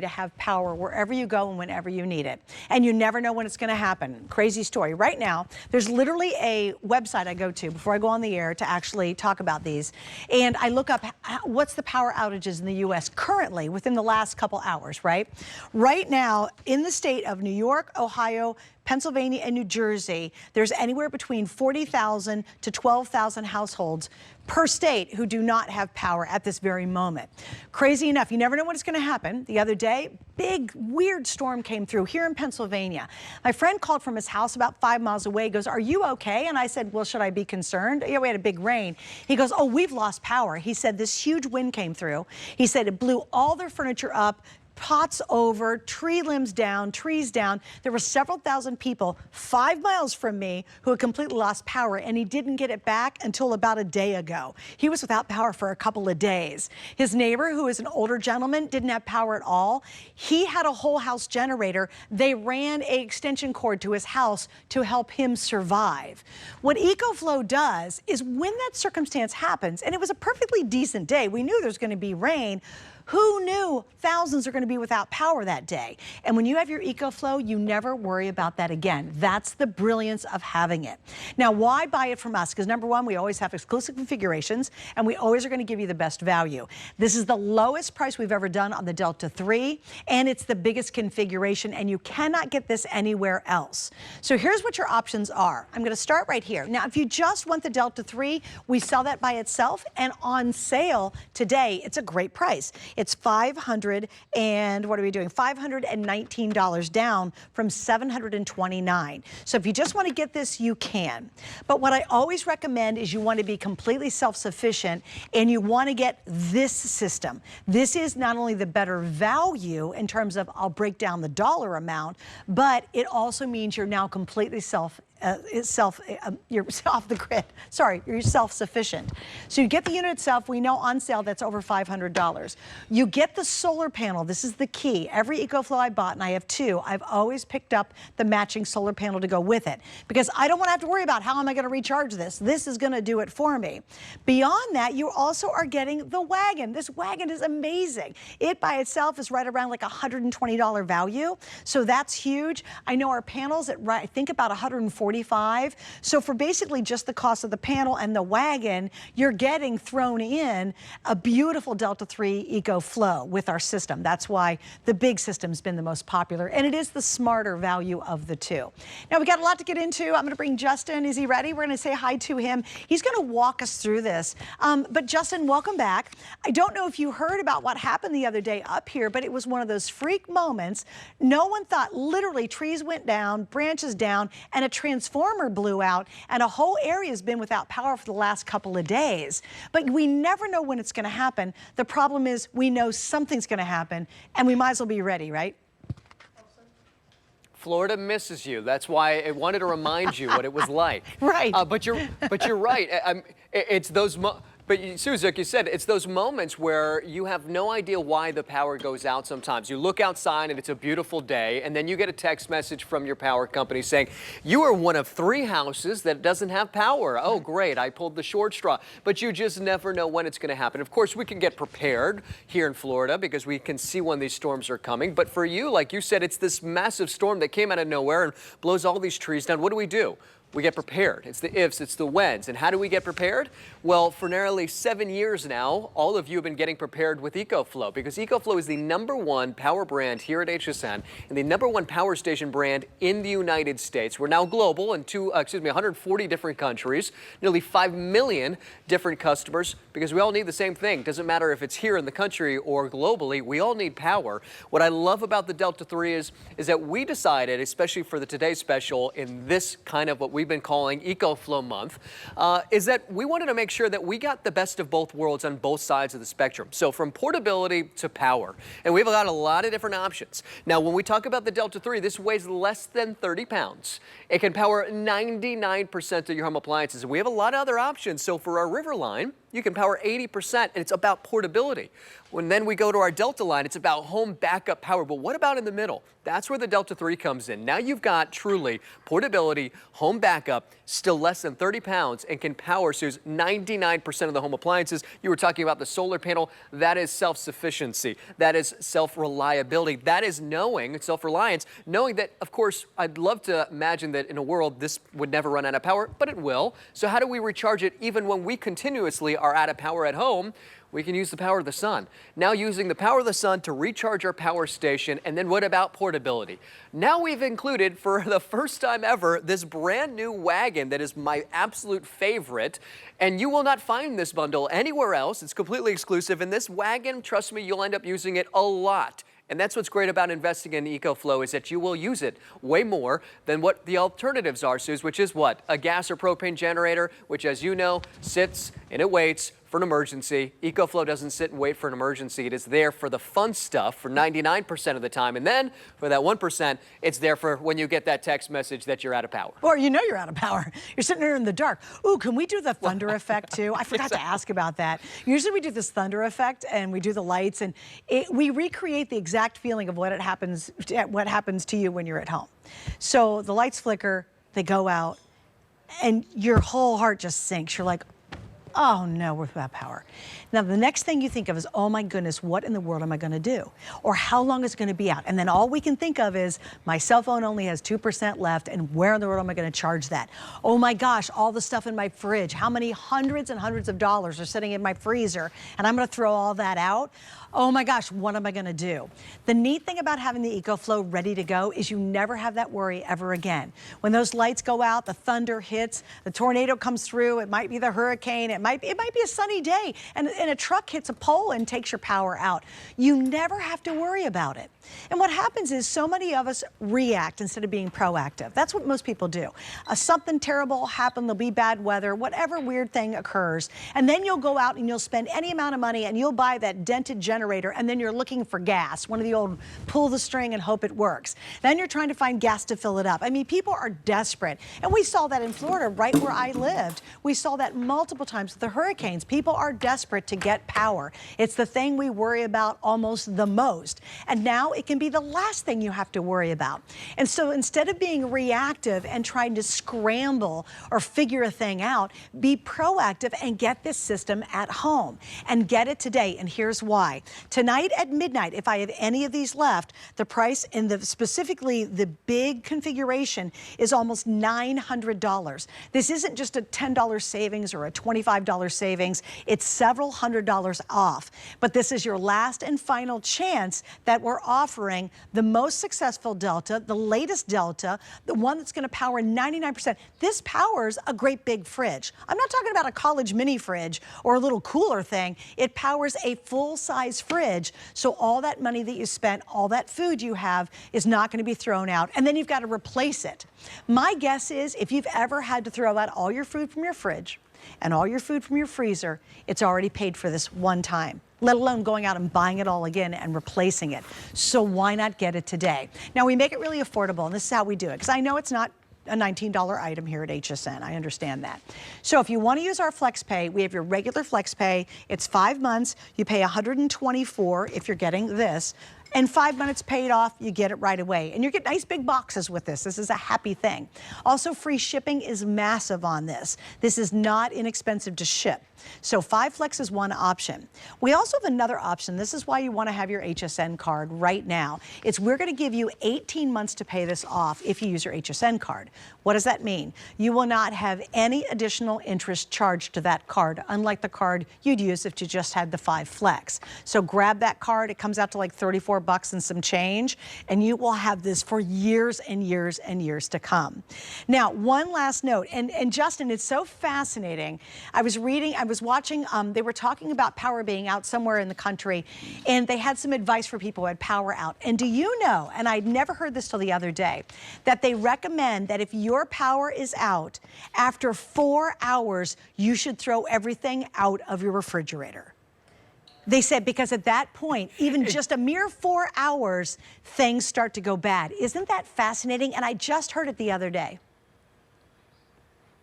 to have power wherever you go and whenever you need it. And you never know when it's going to happen. Crazy story. Right now, there's literally a website I go to before I go on the air to actually talk about these. And I look up what's the power outages in the U.S. currently within the last couple hours, right? Right now, in the state of New York, Ohio, Pennsylvania, and New Jersey, there's anywhere between 40,000 to 12,000 households per state who do not have power at this very moment. Crazy enough, you never know when it's going to happen. The other day, big, weird storm came through here in Pennsylvania. My friend called from his house about 5 miles away, goes, "Are you okay?" And I said, "Well, should I be concerned?" Yeah, we had a big rain. He goes, "Oh, we've lost power." He said this huge wind came through. He said it blew all their furniture up, pots over, tree limbs down, trees down. There were several thousand people 5 miles from me who had completely lost power, and he didn't get it back until about a day ago. He was without power for a couple of days. His neighbor, who is an older gentleman, didn't have power at all. He had a whole house generator. They ran an extension cord to his house to help him survive. What EcoFlow does is when that circumstance happens, and it was a perfectly decent day, we knew there was going to be rain. Who knew thousands are going to be without power that day? And when you have your EcoFlow, you never worry about that again. That's the brilliance of having it. Now, why buy it from us? Because number one, we always have exclusive configurations, and we always are going to give you the best value. This is the lowest price we've ever done on the Delta 3, and it's the biggest configuration, and you cannot get this anywhere else. So here's what your options are. I'm going to start right here. Now, if you just want the Delta 3, we sell that by itself, and on sale today, it's a great price. It's $519 down from $729. So if you just want to get this, you can. But what I always recommend is you want to be completely self-sufficient, and you want to get this system. This is not only the better value in terms of, I'll break down the dollar amount, but it also means you're now completely you're off the grid. Sorry, you're self-sufficient. So you get the unit itself. We know on sale that's over $500. You get the solar panel. This is the key. Every EcoFlow I bought, and I have two, I've always picked up the matching solar panel to go with it, because I don't want to have to worry about how am I going to recharge this. This is going to do it for me. Beyond that, you also are getting the Wagon. This Wagon is amazing. It by itself is right around like $120 value, so that's huge. I know our panels at, I think, about $145. So for basically just the cost of the panel and the Wagon, you're getting thrown in a beautiful Delta 3 EcoFlow with our system. That's why the big system's been the most popular, and it is the smarter value of the two. Now, we got a lot to get into. I'm going to bring Justin. Is he ready? We're going to say hi to him. He's going to walk us through this. But Justin, welcome back. I don't know if you heard about what happened the other day up here, but it was one of those freak moments. No one thought, literally, trees went down, branches down, and a transformer blew out, and a whole area has been without power for the last couple of days. But we never know when it's going to happen. The problem is we know something's going to happen, and we might as well be ready, right? Florida misses you. That's why I wanted to remind you what it was like. Right. But you're right. It's those But Suze, like you said, it's those moments where you have no idea why the power goes out sometimes. You look outside and it's a beautiful day, and then you get a text message from your power company saying, you are one of 3 houses that doesn't have power. Oh, great, I pulled the short straw. But you just never know when it's going to happen. Of course, we can get prepared here in Florida because we can see when these storms are coming. But for you, like you said, it's this massive storm that came out of nowhere and blows all these trees down. What do? We get prepared. It's the ifs, it's the whens. And how do we get prepared? Well, for nearly 7 years now, all of you have been getting prepared with EcoFlow, because EcoFlow is the #1 power brand here at HSN and the #1 power station brand in the United States. We're now global in 140 different countries, nearly 5 million different customers, because we all need the same thing. Doesn't matter if it's here in the country or globally, we all need power. What I love about the Delta 3 is that we decided, especially for the Today Special, in this kind of what we've been calling EcoFlow Month, is that we wanted to make sure that we got the best of both worlds on both sides of the spectrum. So from portability to power. And we've got a lot of different options. Now, when we talk about the Delta 3, this weighs less than 30 pounds. It can power 99% of your home appliances. And we have a lot of other options. So for our River line, you can power 80%, and it's about portability. When then we go to our Delta line, it's about home backup power. But what about in the middle? That's where the Delta 3 comes in. Now you've got truly portability, home backup, still less than 30 pounds, and can power, Suze, 99% of the home appliances. You were talking about the solar panel. That is self-sufficiency. That is self-reliability. That is knowing, self-reliance, knowing that, of course, I'd love to imagine that in a world this would never run out of power, but it will. So how do we recharge it even when we continuously are out of power at home? We can use the power of the sun. Now using the power of the sun to recharge our power station. And then what about portability? Now we've included, for the first time ever, this brand new Wagon that is my absolute favorite. And you will not find this bundle anywhere else. It's completely exclusive. And this Wagon, trust me, you'll end up using it a lot. And that's what's great about investing in EcoFlow, is that you will use it way more than what the alternatives are, Suze, which is what? A gas or propane generator, which, as you know, sits and it waits for an emergency. EcoFlow doesn't sit and wait for an emergency. It is there for the fun stuff for 99% of the time. And then for that 1%, it's there for when you get that text message that you're out of power. Or you know you're out of power. You're sitting there in the dark. Ooh, can we do the thunder effect too? I forgot to ask about that. Usually we do this thunder effect and we do the lights, and we recreate the exact feeling of what happens to you when you're at home. So the lights flicker, they go out, and your whole heart just sinks. You're like, oh no, we're without power. Now the next thing you think of is, oh my goodness, what in the world am I going to do? Or how long is it going to be out? And then all we can think of is, my cell phone only has 2% left, and where in the world am I going to charge that? Oh my gosh, all the stuff in my fridge. How many hundreds and hundreds of dollars are sitting in my freezer, and I'm going to throw all that out? Oh my gosh, what am I going to do? The neat thing about having the EcoFlow ready to go is you never have that worry ever again. When those lights go out, the thunder hits, the tornado comes through, it might be the hurricane, it might be a sunny day, and a truck hits a pole and takes your power out. You never have to worry about it. And what happens is, so many of us react instead of being proactive. That's what most people do. Something terrible will happen, there'll be bad weather, whatever weird thing occurs, and then you'll go out and you'll spend any amount of money and you'll buy that dented generator, and then you're looking for gas, one of the old pull the string and hope it works. Then you're trying to find gas to fill it up. I mean, people are desperate. And we saw that in Florida, right where I lived. We saw that multiple times with the hurricanes. People are desperate to get power. It's the thing we worry about almost the most. And now it can be the last thing you have to worry about. And so instead of being reactive and trying to scramble or figure a thing out, be proactive and get this system at home, and get it today. And here's why. Tonight at midnight, if I have any of these left, the price in specifically the big configuration is almost $900. This isn't just a $10 savings or a $25 savings. It's several $100s off. But this is your last and final chance that we're offering the most successful Delta, the latest Delta, the one that's going to power 99%. This powers a great big fridge. I'm not talking about a college mini fridge or a little cooler thing. It powers a full-size fridge. So all that money that you spent, all that food you have, is not going to be thrown out. And then you've got to replace it. My guess is, if you've ever had to throw out all your food from your fridge and all your food from your freezer, it's already paid for this one time, let alone going out and buying it all again and replacing it. So why not get it today? Now, we make it really affordable, and this is how we do it, because I know it's not a $19 item here at HSN. I understand that. So if you want to use our FlexPay, we have your regular FlexPay. It's 5 months. You pay $124 if you're getting this. And 5 minutes paid off, you get it right away. And you get nice big boxes with this. This is a happy thing. Also, free shipping is massive on this. This is not inexpensive to ship. So 5 Flex is one option. We also have another option. This is why you want to have your HSN card right now. We're going to give you 18 months to pay this off if you use your HSN card. What does that mean? You will not have any additional interest charged to that card, unlike the card you'd use if you just had the 5 Flex. So grab that card. It comes out to like $34 and some change, and you will have this for years and years and years to come. Now, one last note, and Justin, it's so fascinating. I was watching, they were talking about power being out somewhere in the country, and they had some advice for people who had power out. And do you know, and I'd never heard this till the other day, that they recommend that if your power is out, after 4 hours, you should throw everything out of your refrigerator. They said, because at that point, even just a mere 4 hours, things start to go bad. Isn't that fascinating? And I just heard it the other day.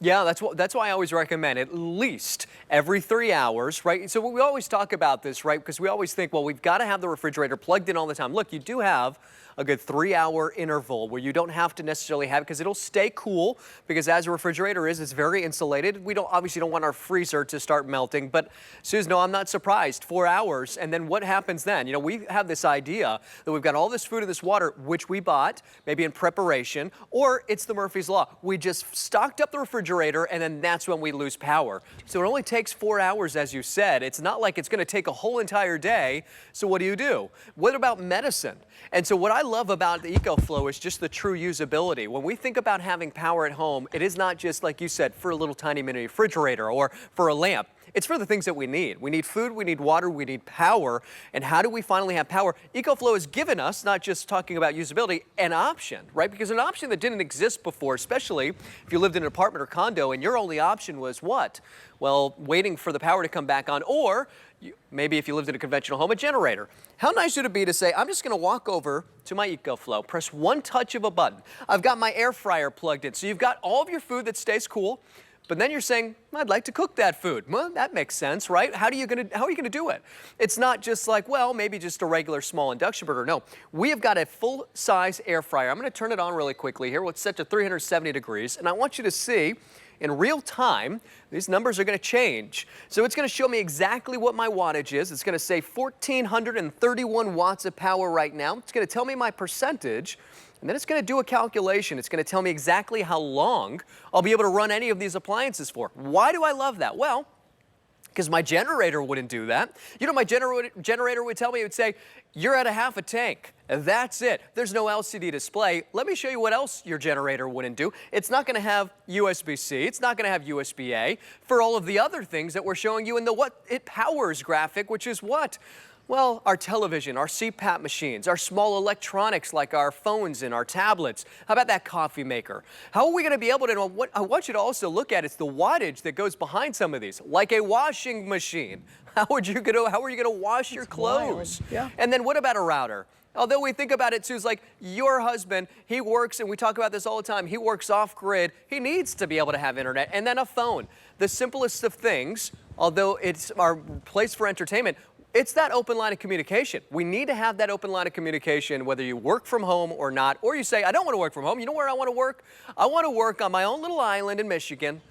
Yeah, that's why I always recommend at least every 3 hours, right? So we always talk about this, right? Because we always think, well, we've got to have the refrigerator plugged in all the time. Look, you do have a good 3-hour interval where you don't have to necessarily have it because it'll stay cool, because as a refrigerator is, it's very insulated. We obviously don't want our freezer to start melting, but Susan, no, I'm not surprised. 4 hours, and then what happens then? You know, we have this idea that we've got all this food and this water, which we bought, maybe in preparation, or it's the Murphy's Law. We just stocked up the refrigerator, and then that's when we lose power. So it only takes 4 hours, as you said. It's not like it's going to take a whole entire day. So what do? What about medicine? And so what I love about the EcoFlow is just the true usability. When we think about having power at home, it is not just, like you said, for a little tiny mini refrigerator or for a lamp. It's for the things that we need. We need food, we need water, we need power. And how do we finally have power? EcoFlow has given us, not just talking about usability, an option, right? Because an option that didn't exist before, especially if you lived in an apartment or condo and your only option was what? Well, waiting for the power to come back on, or maybe if you lived in a conventional home, a generator. How nice would it be to say, I'm just going to walk over to my EcoFlow, press one touch of a button. I've got my air fryer plugged in. So you've got all of your food that stays cool. But then you're saying, I'd like to cook that food. Well, that makes sense, right? How are you going to do it? It's not just like, well, maybe just a regular small induction burner. No, we have got a full-size air fryer. I'm going to turn it on really quickly here. It's set to 370 degrees. And I want you to see, in real time, these numbers are going to change. So it's going to show me exactly what my wattage is. It's going to say 1,431 watts of power right now. It's going to tell me my percentage. And then it's going to do a calculation. It's going to tell me exactly how long I'll be able to run any of these appliances for. Why do I love that? Well, because my generator wouldn't do that. You know, my generator would tell me, it would say, you're at a half a tank. That's it. There's no LCD display. Let me show you what else your generator wouldn't do. It's not going to have USB-C. It's not going to have USB-A for all of the other things that we're showing you in the what it powers graphic, which is what? Well, our television, our CPAP machines, our small electronics like our phones and our tablets. How about that coffee maker? How are we going to be able to know what I want you to also look at is the wattage that goes behind some of these, like a washing machine. How are you going to wash your clothes? Yeah. And then what about a router? Although we think about it too, it's like your husband, he works, and we talk about this all the time, he works off-grid. He needs to be able to have internet, and then a phone. The simplest of things, although it's our place for entertainment, it's that open line of communication. We need to have that open line of communication, whether you work from home or not, or you say, I don't want to work from home. You know where I want to work? I want to work on my own little island in Michigan,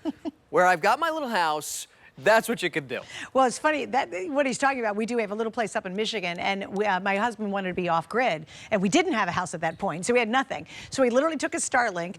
where I've got my little house. That's what you could do. Well, it's funny that what he's talking about. We do have a little place up in Michigan, and my husband wanted to be off grid, and we didn't have a house at that point, so we had nothing. So he literally took his Starlink.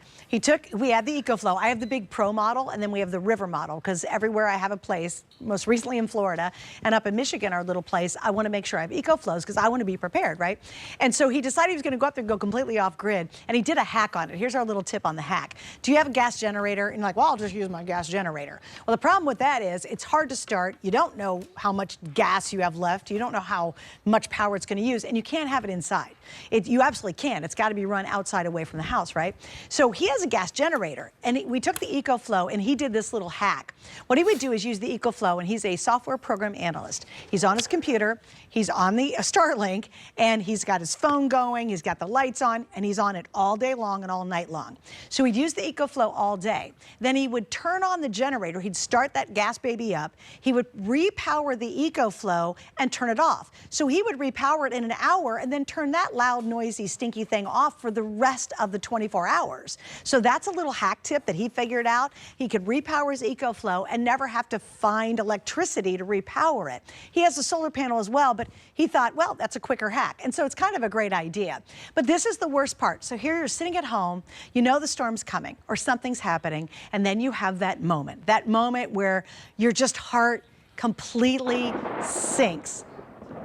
We had the EcoFlow. I have the big Pro model, and then we have the River model, because everywhere I have a place, most recently in Florida, and up in Michigan, our little place, I want to make sure I have EcoFlows because I want to be prepared, right? And so he decided he was going to go up there and go completely off grid, and he did a hack on it. Here's our little tip on the hack. Do you have a gas generator? And you're like, well, I'll just use my gas generator. Well, the problem with that is it's hard to start. You don't know how much gas you have left. You don't know how much power it's going to use, and you can't have it inside. You absolutely can't. It's got to be run outside away from the house, right? So he has a gas generator, and we took the EcoFlow, and he did this little hack. What he would do is use the EcoFlow, and he's a software program analyst. He's on his computer, he's on the Starlink, and he's got his phone going, he's got the lights on, and he's on it all day long and all night long. So he'd use the EcoFlow all day. Then he would turn on the generator, he'd start that gas baby up, he would repower the EcoFlow and turn it off. So he would repower it in an hour and then turn that loud, noisy, stinky thing off for the rest of the 24 hours. So that's a little hack tip that he figured out. He could repower his EcoFlow and never have to find electricity to repower it. He has a solar panel as well, but he thought, well, that's a quicker hack. And so it's kind of a great idea. But this is the worst part. So here you're sitting at home, you know the storm's coming or something's happening, and then you have that moment where your just heart completely sinks.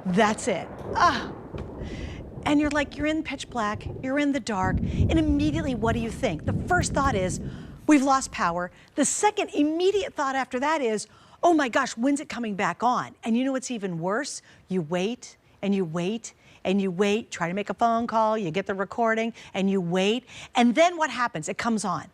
That's it. And you're like, you're in pitch black, you're in the dark, and immediately what do you think? The first thought is, we've lost power. The second immediate thought after that is, oh my gosh, when's it coming back on? And you know what's even worse? You wait and you wait and you wait, try to make a phone call, you get the recording, and you wait, and then what happens? It comes on.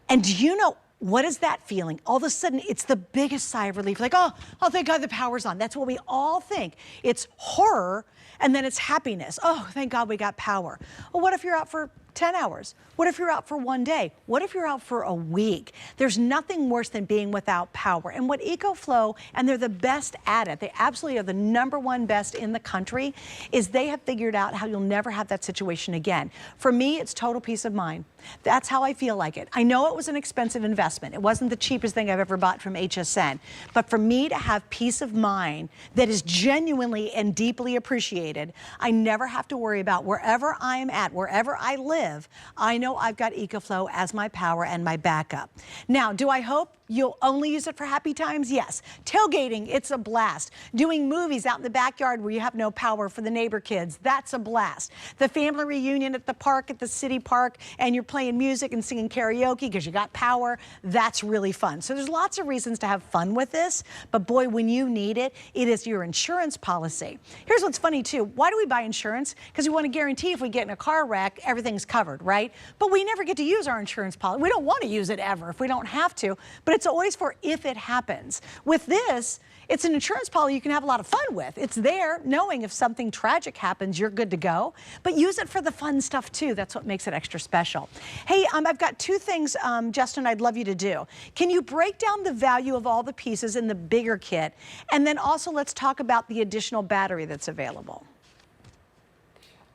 And do you know, what is that feeling? All of a sudden, it's the biggest sigh of relief. Like, oh, thank God the power's on. That's what we all think. It's horror, and then it's happiness. Oh, thank God we got power. Well, what if you're out for 10 hours? What if you're out for 1 day? What if you're out for a week? There's nothing worse than being without power. And what EcoFlow, and they're the best at it, they absolutely are the #1 best in the country, is they have figured out how you'll never have that situation again. For me, it's total peace of mind. That's how I feel like it. I know it was an expensive investment. It wasn't the cheapest thing I've ever bought from HSN. But for me to have peace of mind that is genuinely and deeply appreciated, I never have to worry about wherever I am at, wherever I live, I know I've got EcoFlow as my power and my backup. Now, do I hope you'll only use it for happy times? Yes. Tailgating, it's a blast. Doing movies out in the backyard where you have no power for the neighbor kids, that's a blast. The family reunion at the park, at the city park, and you're playing music and singing karaoke because you got power, that's really fun. So there's lots of reasons to have fun with this, but boy, when you need it, it is your insurance policy. Here's what's funny too. Why do we buy insurance? Because we want to guarantee if we get in a car wreck, everything's covered, right? But we never get to use our insurance policy. We don't want to use it ever if we don't have to, but it's always for if it happens. With this, it's an insurance policy you can have a lot of fun with. It's there knowing if something tragic happens, you're good to go, but use it for the fun stuff too. That's what makes it extra special. Hey, I've got 2 things, Justin, I'd love you to do. Can you break down the value of all the pieces in the bigger kit? And then also let's talk about the additional battery that's available.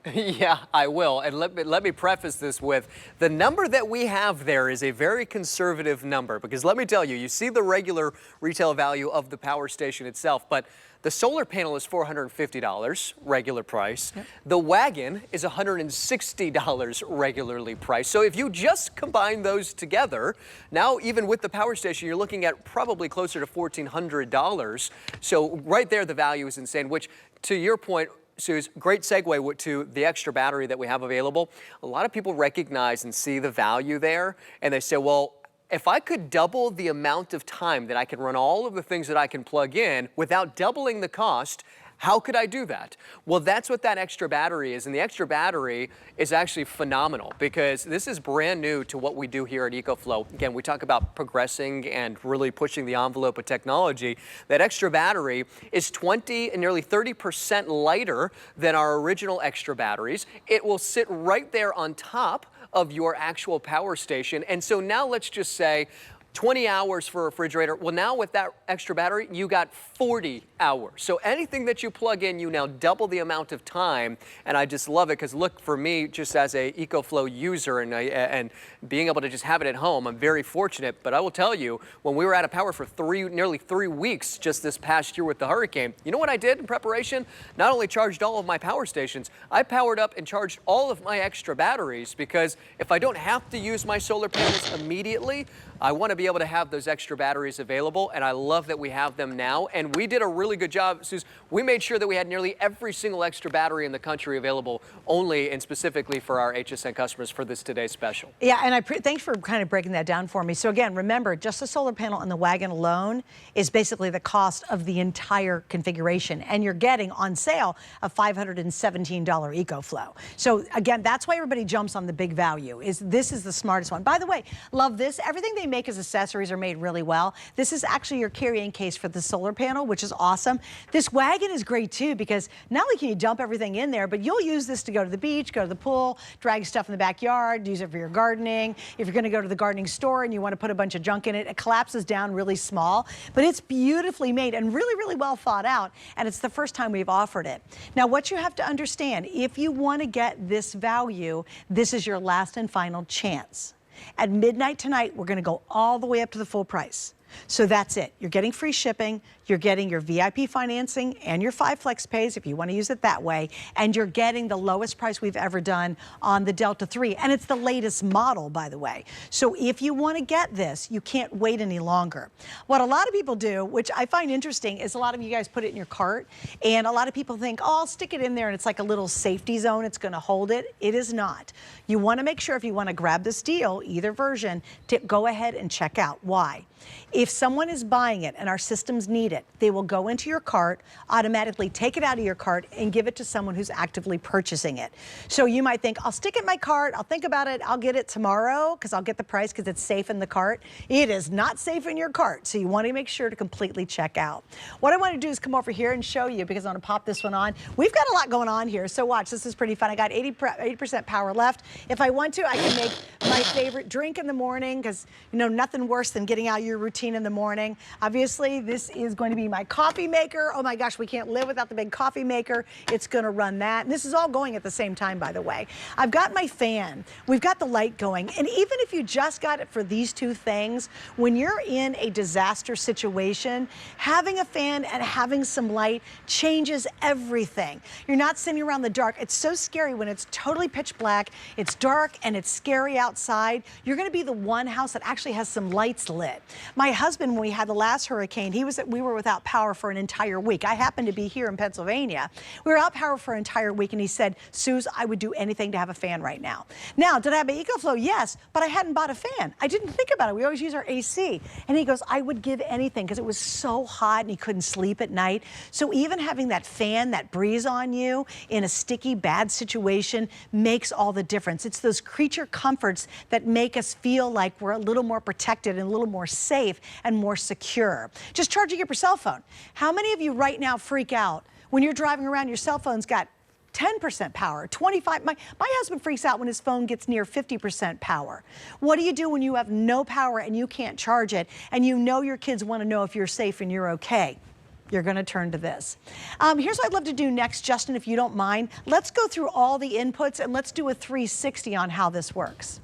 Yeah, I will. And let me preface this with the number that we have there is a very conservative number, because let me tell you, you see the regular retail value of the power station itself, but the solar panel is $450 regular price. Yep. The Wagon is $160 regularly priced. So if you just combine those together, now even with the power station, you're looking at probably closer to $1,400. So right there, the value is insane, which to your point, Suze, great segue to the extra battery that we have available. A lot of people recognize and see the value there, and they say, well, if I could double the amount of time that I can run all of the things that I can plug in without doubling the cost, how could I do that? Well, that's what that extra battery is, and the extra battery is actually phenomenal because this is brand new to what we do here at EcoFlow. Again, we talk about progressing and really pushing the envelope of technology. That extra battery is 20 and nearly 30% lighter than our original extra batteries. It will sit right there on top of your actual power station, and so now let's just say 20 hours for a refrigerator. Well, now with that extra battery, you got 40 hours. So anything that you plug in, you now double the amount of time. And I just love it because look, for me, just as a EcoFlow user and being able to just have it at home, I'm very fortunate. But I will tell you, when we were out of power for nearly 3 weeks just this past year with the hurricane, you know what I did in preparation? Not only charged all of my power stations, I powered up and charged all of my extra batteries, because if I don't have to use my solar panels immediately, I want to be able to have those extra batteries available, and I love that we have them now. And we did a really good job, Suze. We made sure that we had nearly every single extra battery in the country available only and specifically for our HSN customers for this today's special. Yeah, and thanks for kind of breaking that down for me. So again, remember, just the solar panel on the Wagon alone is basically the cost of the entire configuration, and you're getting on sale a $517 EcoFlow. So again, that's why everybody jumps on the big value. This is the smartest one. By the way, love this. Everything they make as accessories are made really well. This is actually your carrying case for the solar panel, which is awesome. This Wagon is great too, because not only can you dump everything in there, but you'll use this to go to the beach, go to the pool, drag stuff in the backyard, use it for your gardening. If you're going to go to the gardening store and you want to put a bunch of junk in it, it collapses down really small, but it's beautifully made and really, really well thought out. And it's the first time we've offered it. Now, what you have to understand, if you want to get this value, this is your last and final chance. At midnight tonight, we're going to go all the way up to the full price. So that's it. You're getting free shipping, you're getting your VIP financing and your 5 flex pays if you want to use it that way, and you're getting the lowest price we've ever done on the Delta 3, and it's the latest model, by the way. So if you want to get this, you can't wait any longer. What a lot of people do, which I find interesting, is a lot of you guys put it in your cart, and a lot of people think, oh, I'll stick it in there and it's like a little safety zone, it's going to hold it. It is not. You want to make sure if you want to grab this deal, either version, to go ahead and check out. Why? If someone is buying it and our systems need it, they will go into your cart, automatically take it out of your cart and give it to someone who's actively purchasing it. So you might think, I'll stick it in my cart, I'll think about it, I'll get it tomorrow because I'll get the price because it's safe in the cart. It is not safe in your cart, so you want to make sure to completely check out. What I want to do is come over here and show you, because I want to pop this one on. We've got a lot going on here, so watch, this is pretty fun. I got 80% power left. If I want to, I can make my favorite drink in the morning, because you know nothing worse than getting out your routine in the morning. Obviously, this is going to be my coffee maker. Oh my gosh, we can't live without the big coffee maker. It's going to run that. And this is all going at the same time, by the way. I've got my fan. We've got the light going. And even if you just got it for these two things, when you're in a disaster situation, having a fan and having some light changes everything. You're not sitting around the dark. It's so scary when it's totally pitch black, it's dark, and it's scary outside. You're going to be the one house that actually has some lights lit. My husband, when we had the last hurricane, we were without power for an entire week. I happened to be here in Pennsylvania. We were out power for an entire week, and he said, Suze, I would do anything to have a fan right now. Now, did I have an EcoFlow? Yes, but I hadn't bought a fan. I didn't think about it. We always use our AC. And he goes, I would give anything, because it was so hot and he couldn't sleep at night. So even having that fan, that breeze on you in a sticky, bad situation makes all the difference. It's those creature comforts that make us feel like we're a little more protected and a little more safe and more secure. Just charging up your cell phone. How many of you right now freak out when you're driving around, your cell phone's got 10% power, 25. My husband freaks out when his phone gets near 50% power. What do you do when you have no power and you can't charge it, and you know your kids want to know if you're safe and you're okay? You're going to turn to this. Here's what I'd love to do next, Justin, if you don't mind. Let's go through all the inputs and let's do a 360 on how this works.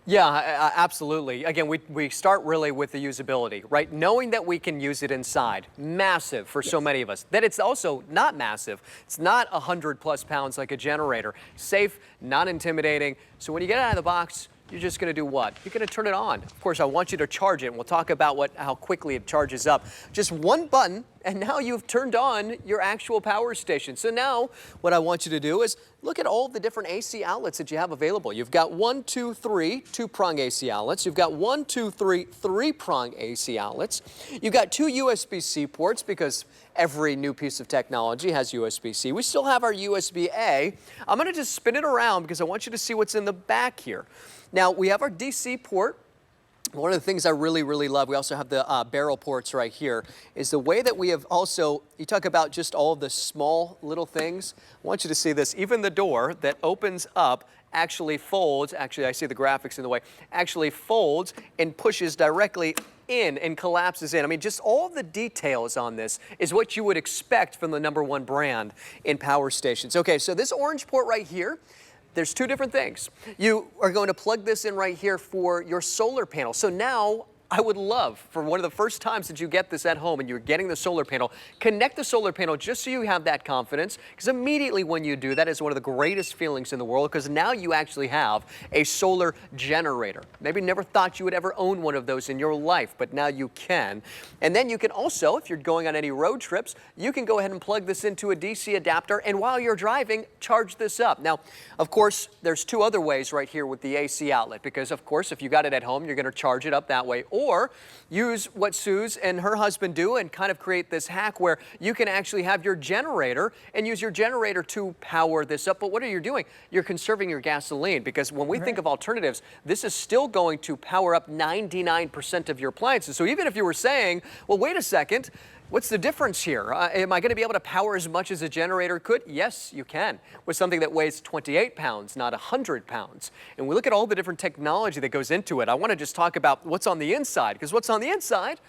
Yeah, absolutely. Again, we start really with the usability, right? Knowing that we can use it inside, massive for so many of us. That it's also not massive. It's not 100+ pounds like a generator. Safe, not intimidating. So when you get it out of the box, you're just going to do what? You're going to turn it on. Of course, I want you to charge it, and we'll talk about how quickly it charges up. Just one button, and now you've turned on your actual power station. So now what I want you to do is look at all the different AC outlets that you have available. You've got 1, 2, 3 two-prong AC outlets. You've got 1, 2, 3 three-prong AC outlets. You've got 2 USB-C ports, because every new piece of technology has USB-C. We still have our USB-A. I'm going to just spin it around because I want you to see what's in the back here. Now, we have our DC port. One of the things I really, really love, we also have the barrel ports right here, is the way that we have also, you talk about just all of the small little things. I want you to see this. Even the door that opens up actually folds. Actually, I see the graphics in the way. Actually folds and pushes directly in and collapses in. I mean, just all the details on this is what you would expect from the #1 brand in power stations. Okay, so this orange port right here, there's 2 different things. You are going to plug this in right here for your solar panel. So now I would love, for one of the first times that you get this at home and you're getting the solar panel, connect the solar panel just so you have that confidence, because immediately when you do, that is one of the greatest feelings in the world, because now you actually have a solar generator. Maybe never thought you would ever own one of those in your life, but now you can. And then you can also, if you're going on any road trips, you can go ahead and plug this into a DC adapter, and while you're driving, charge this up. Now, of course, there's 2 other ways right here with the AC outlet, because of course, if you got it at home, you're going to charge it up that way. Or use what Suze and her husband do and kind of create this hack where you can actually have your generator and use your generator to power this up. But what are you doing? You're conserving your gasoline, because when we think of alternatives, this is still going to power up 99% of your appliances. So even if you were saying, well, wait a second, what's the difference here? Am I going to be able to power as much as a generator could? Yes, you can, with something that weighs 28 pounds, not 100 pounds. And we look at all the different technology that goes into it. I want to just talk about what's on the inside, because what's on the inside,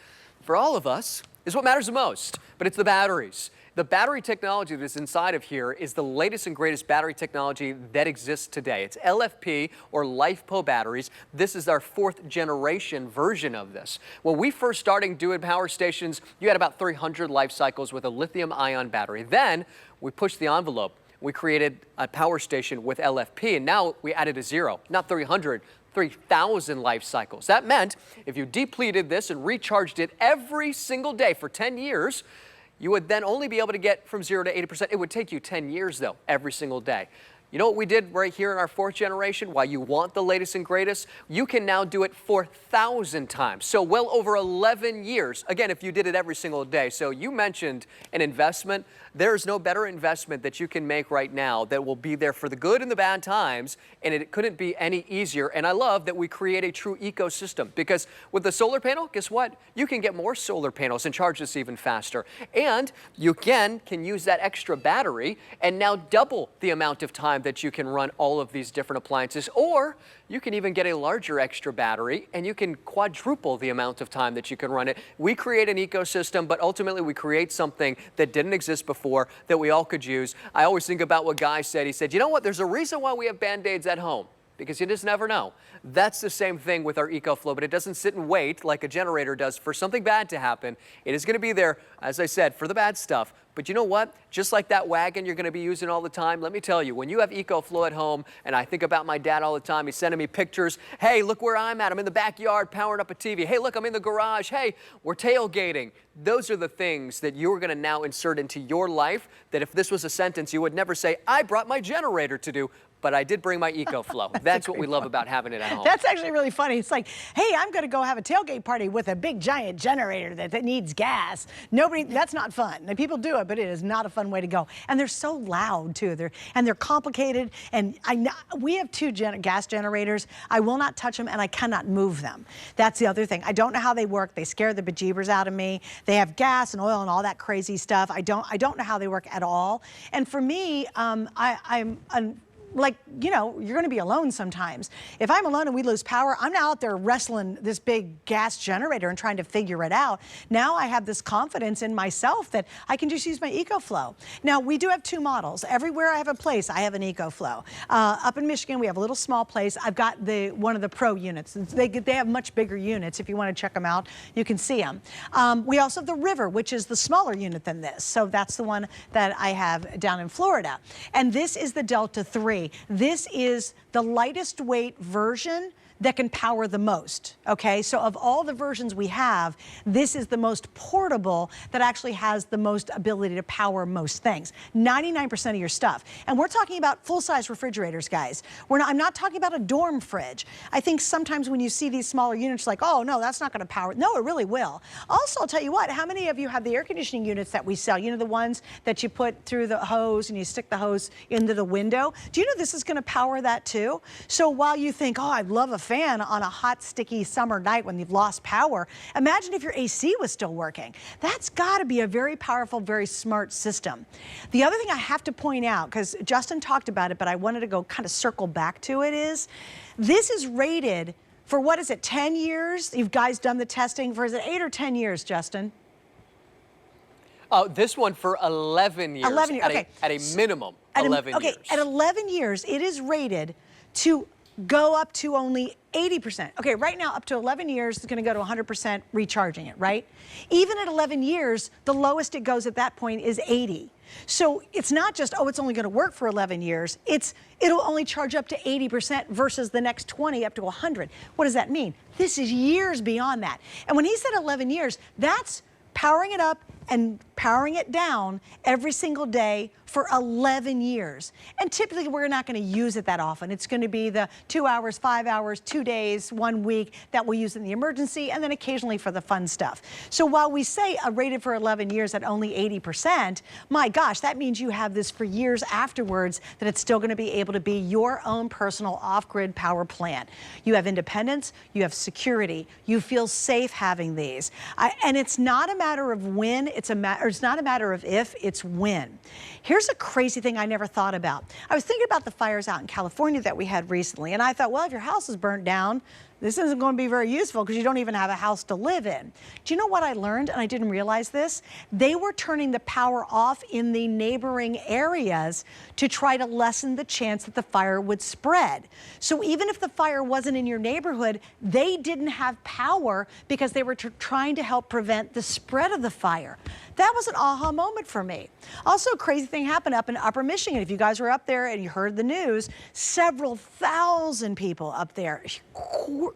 for all of us, is what matters the most, but it's the batteries. The battery technology that's inside of here is the latest and greatest battery technology that exists today. It's LFP, or LiFePO batteries. This is our 4th generation version of this. When we first started doing power stations, you had about 300 life cycles with a lithium-ion battery. Then we pushed the envelope. We created a power station with LFP, and now we added a 0, not 300, 3,000 life cycles. That meant if you depleted this and recharged it every single day for 10 years, you would then only be able to get from 0 to 80%. It would take you 10 years, though, every single day. You know what we did right here in our 4th generation? Why you want the latest and greatest? You can now do it 4,000 times. So well over 11 years. Again, if you did it every single day. So you mentioned an investment. There's no better investment that you can make right now that will be there for the good and the bad times, and it couldn't be any easier. And I love that we create a true ecosystem, because with the solar panel, guess what? You can get more solar panels and charge this even faster. And you can use that extra battery and now double the amount of time that you can run all of these different appliances. Or you can even get a larger extra battery and you can quadruple the amount of time that you can run it. We create an ecosystem, but ultimately we create something that didn't exist before that we all could use. I always think about what Guy said. He said, you know what? There's a reason why we have Band-Aids at home, because you just never know. That's the same thing with our EcoFlow, but it doesn't sit and wait like a generator does for something bad to happen. It is going to be there, as I said, for the bad stuff. But you know what? Just like that Wagon you're going to be using all the time, let me tell you, when you have EcoFlow at home, and I think about my dad all the time, he's sending me pictures. Hey, look where I'm at. I'm in the backyard powering up a TV. Hey, look, I'm in the garage. Hey, we're tailgating. Those are the things that you're going to now insert into your life that if this was a sentence, you would never say, I brought my generator to do. But I did bring my EcoFlow. That's what we love about having it at home. That's actually really funny. It's like, hey, I'm going to go have a tailgate party with a big giant generator that needs gas. That's not fun. Now, people do it, but it is not a fun way to go. And they're so loud too. They're complicated. And we have 2 gas generators. I will not touch them, and I cannot move them. That's the other thing. I don't know how they work. They scare the bejeebers out of me. They have gas and oil and all that crazy stuff. I don't know how they work at all. And for me, like, you know, you're going to be alone sometimes. If I'm alone and we lose power, I'm now out there wrestling this big gas generator and trying to figure it out. Now I have this confidence in myself that I can just use my EcoFlow. Now, we do have 2 models. Everywhere I have a place, I have an EcoFlow. Up in Michigan, we have a little small place. I've got one of the Pro units. They have much bigger units. If you want to check them out, you can see them. We also have the River, which is the smaller unit than this. So that's the one that I have down in Florida. And this is the Delta 3. This is the lightest weight version that can power the most, okay? So of all the versions we have, this is the most portable that actually has the most ability to power most things. 99% of your stuff. And we're talking about full-size refrigerators, guys. I'm not talking about a dorm fridge. I think sometimes when you see these smaller units, like, oh, no, that's not gonna power. No, it really will. Also, I'll tell you what, how many of you have the air conditioning units that we sell? You know, the ones that you put through the hose and you stick the hose into the window? Do you know this is gonna power that too? So while you think, oh, I'd love a fan on a hot, sticky summer night when you've lost power, imagine if your AC was still working. That's got to be a very powerful, very smart system. The other thing I have to point out, because Justin talked about it, but I wanted to go kind of circle back to it, is this is rated for, what is it, 10 years? You guys done the testing for, is it 8 or 10 years, Justin? This one for 11 years. 11 years, okay. At a minimum, 11 years. Okay, at 11 years, it is rated to go up to only 80%. Okay, right now, up to 11 years, it's gonna go to 100% recharging it, right? Even at 11 years, the lowest it goes at that point is 80. So it's not just, oh, it's only gonna work for 11 years. It'll only charge up to 80% versus the next 20 up to 100. What does that mean? This is years beyond that. And when he said 11 years, that's powering it up and powering it down every single day for 11 years. And typically we're not going to use it that often. It's going to be the 2 hours, 5 hours, 2 days, 1 week that we'll use in the emergency, and then occasionally for the fun stuff. So while we say rated for 11 years at only 80%, my gosh, that means you have this for years afterwards, that it's still going to be able to be your own personal off-grid power plant. You have independence, you have security, you feel safe having these. And it's not a matter of when, it's not a matter of if, it's when. Here's a crazy thing I never thought about. I was thinking about the fires out in California that we had recently, and I thought, well, if your house is burnt down, this isn't going to be very useful because you don't even have a house to live in. Do you know what I learned? And I didn't realize this. They were turning the power off in the neighboring areas to try to lessen the chance that the fire would spread. So even if the fire wasn't in your neighborhood, they didn't have power because they were trying to help prevent the spread of the fire. That was an aha moment for me. Also, a crazy thing happened up in Upper Michigan. If you guys were up there and you heard the news, several thousand people up there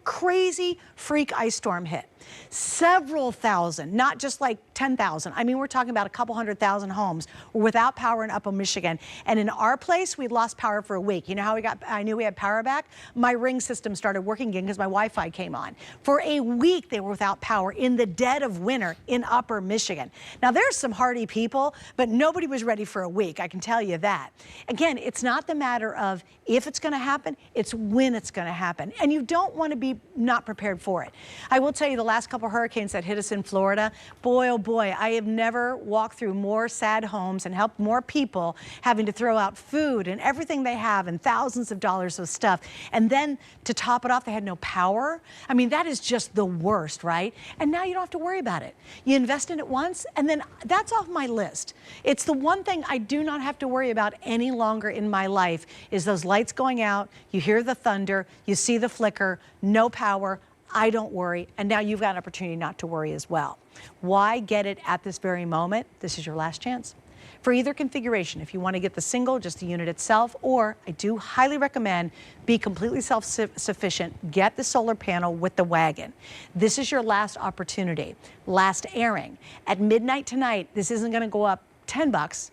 crazy freak ice storm hit. Several thousand, not just like 10,000. I mean, we're talking about a couple 100,000 homes were without power in Upper Michigan. And in our place, we lost power for a week. You know how I knew we had power back? My Ring system started working again because my Wi-Fi came on. For a week, they were without power in the dead of winter in Upper Michigan. Now, there's some hardy people, but nobody was ready for a week, I can tell you that. Again, it's not the matter of if it's going to happen, it's when it's going to happen. And you don't want to be not prepared for it. I will tell you, the last couple hurricanes that hit us in Florida, boy, oh boy, I have never walked through more sad homes and helped more people having to throw out food and everything they have and thousands of dollars of stuff. And then to top it off, they had no power. I mean, that is just the worst, right? And now you don't have to worry about it. You invest in it once, and then that's off my list. It's the one thing I do not have to worry about any longer in my life is those lights going out, you hear the thunder, you see the flicker, no power. I don't worry, and now you've got an opportunity not to worry as well. Why get it at this very moment? This is your last chance. For either configuration, if you want to get the single, just the unit itself, or I do highly recommend be completely self-sufficient, get the solar panel with the Wagon. This is your last opportunity, last airing. At midnight tonight, this isn't going to go up $10.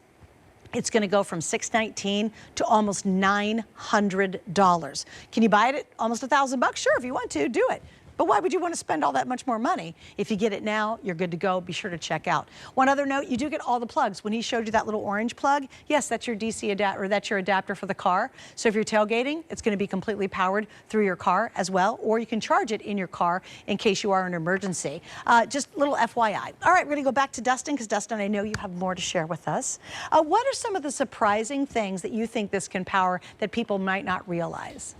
It's going to go from $619 to almost $900. Can you buy it at almost $1,000? Sure, if you want to, do it. But why would you want to spend all that much more money? If you get it now, you're good to go. Be sure to check out. One other note, you do get all the plugs. When he showed you that little orange plug, yes, that's your DC adapter, or that's your adapter for the car. So if you're tailgating, it's going to be completely powered through your car as well, or you can charge it in your car in case you are in an emergency. Just a little FYI. All right, we're going to go back to Dustin, because Dustin, I know you have more to share with us. What are some of the surprising things that you think this can power that people might not realize?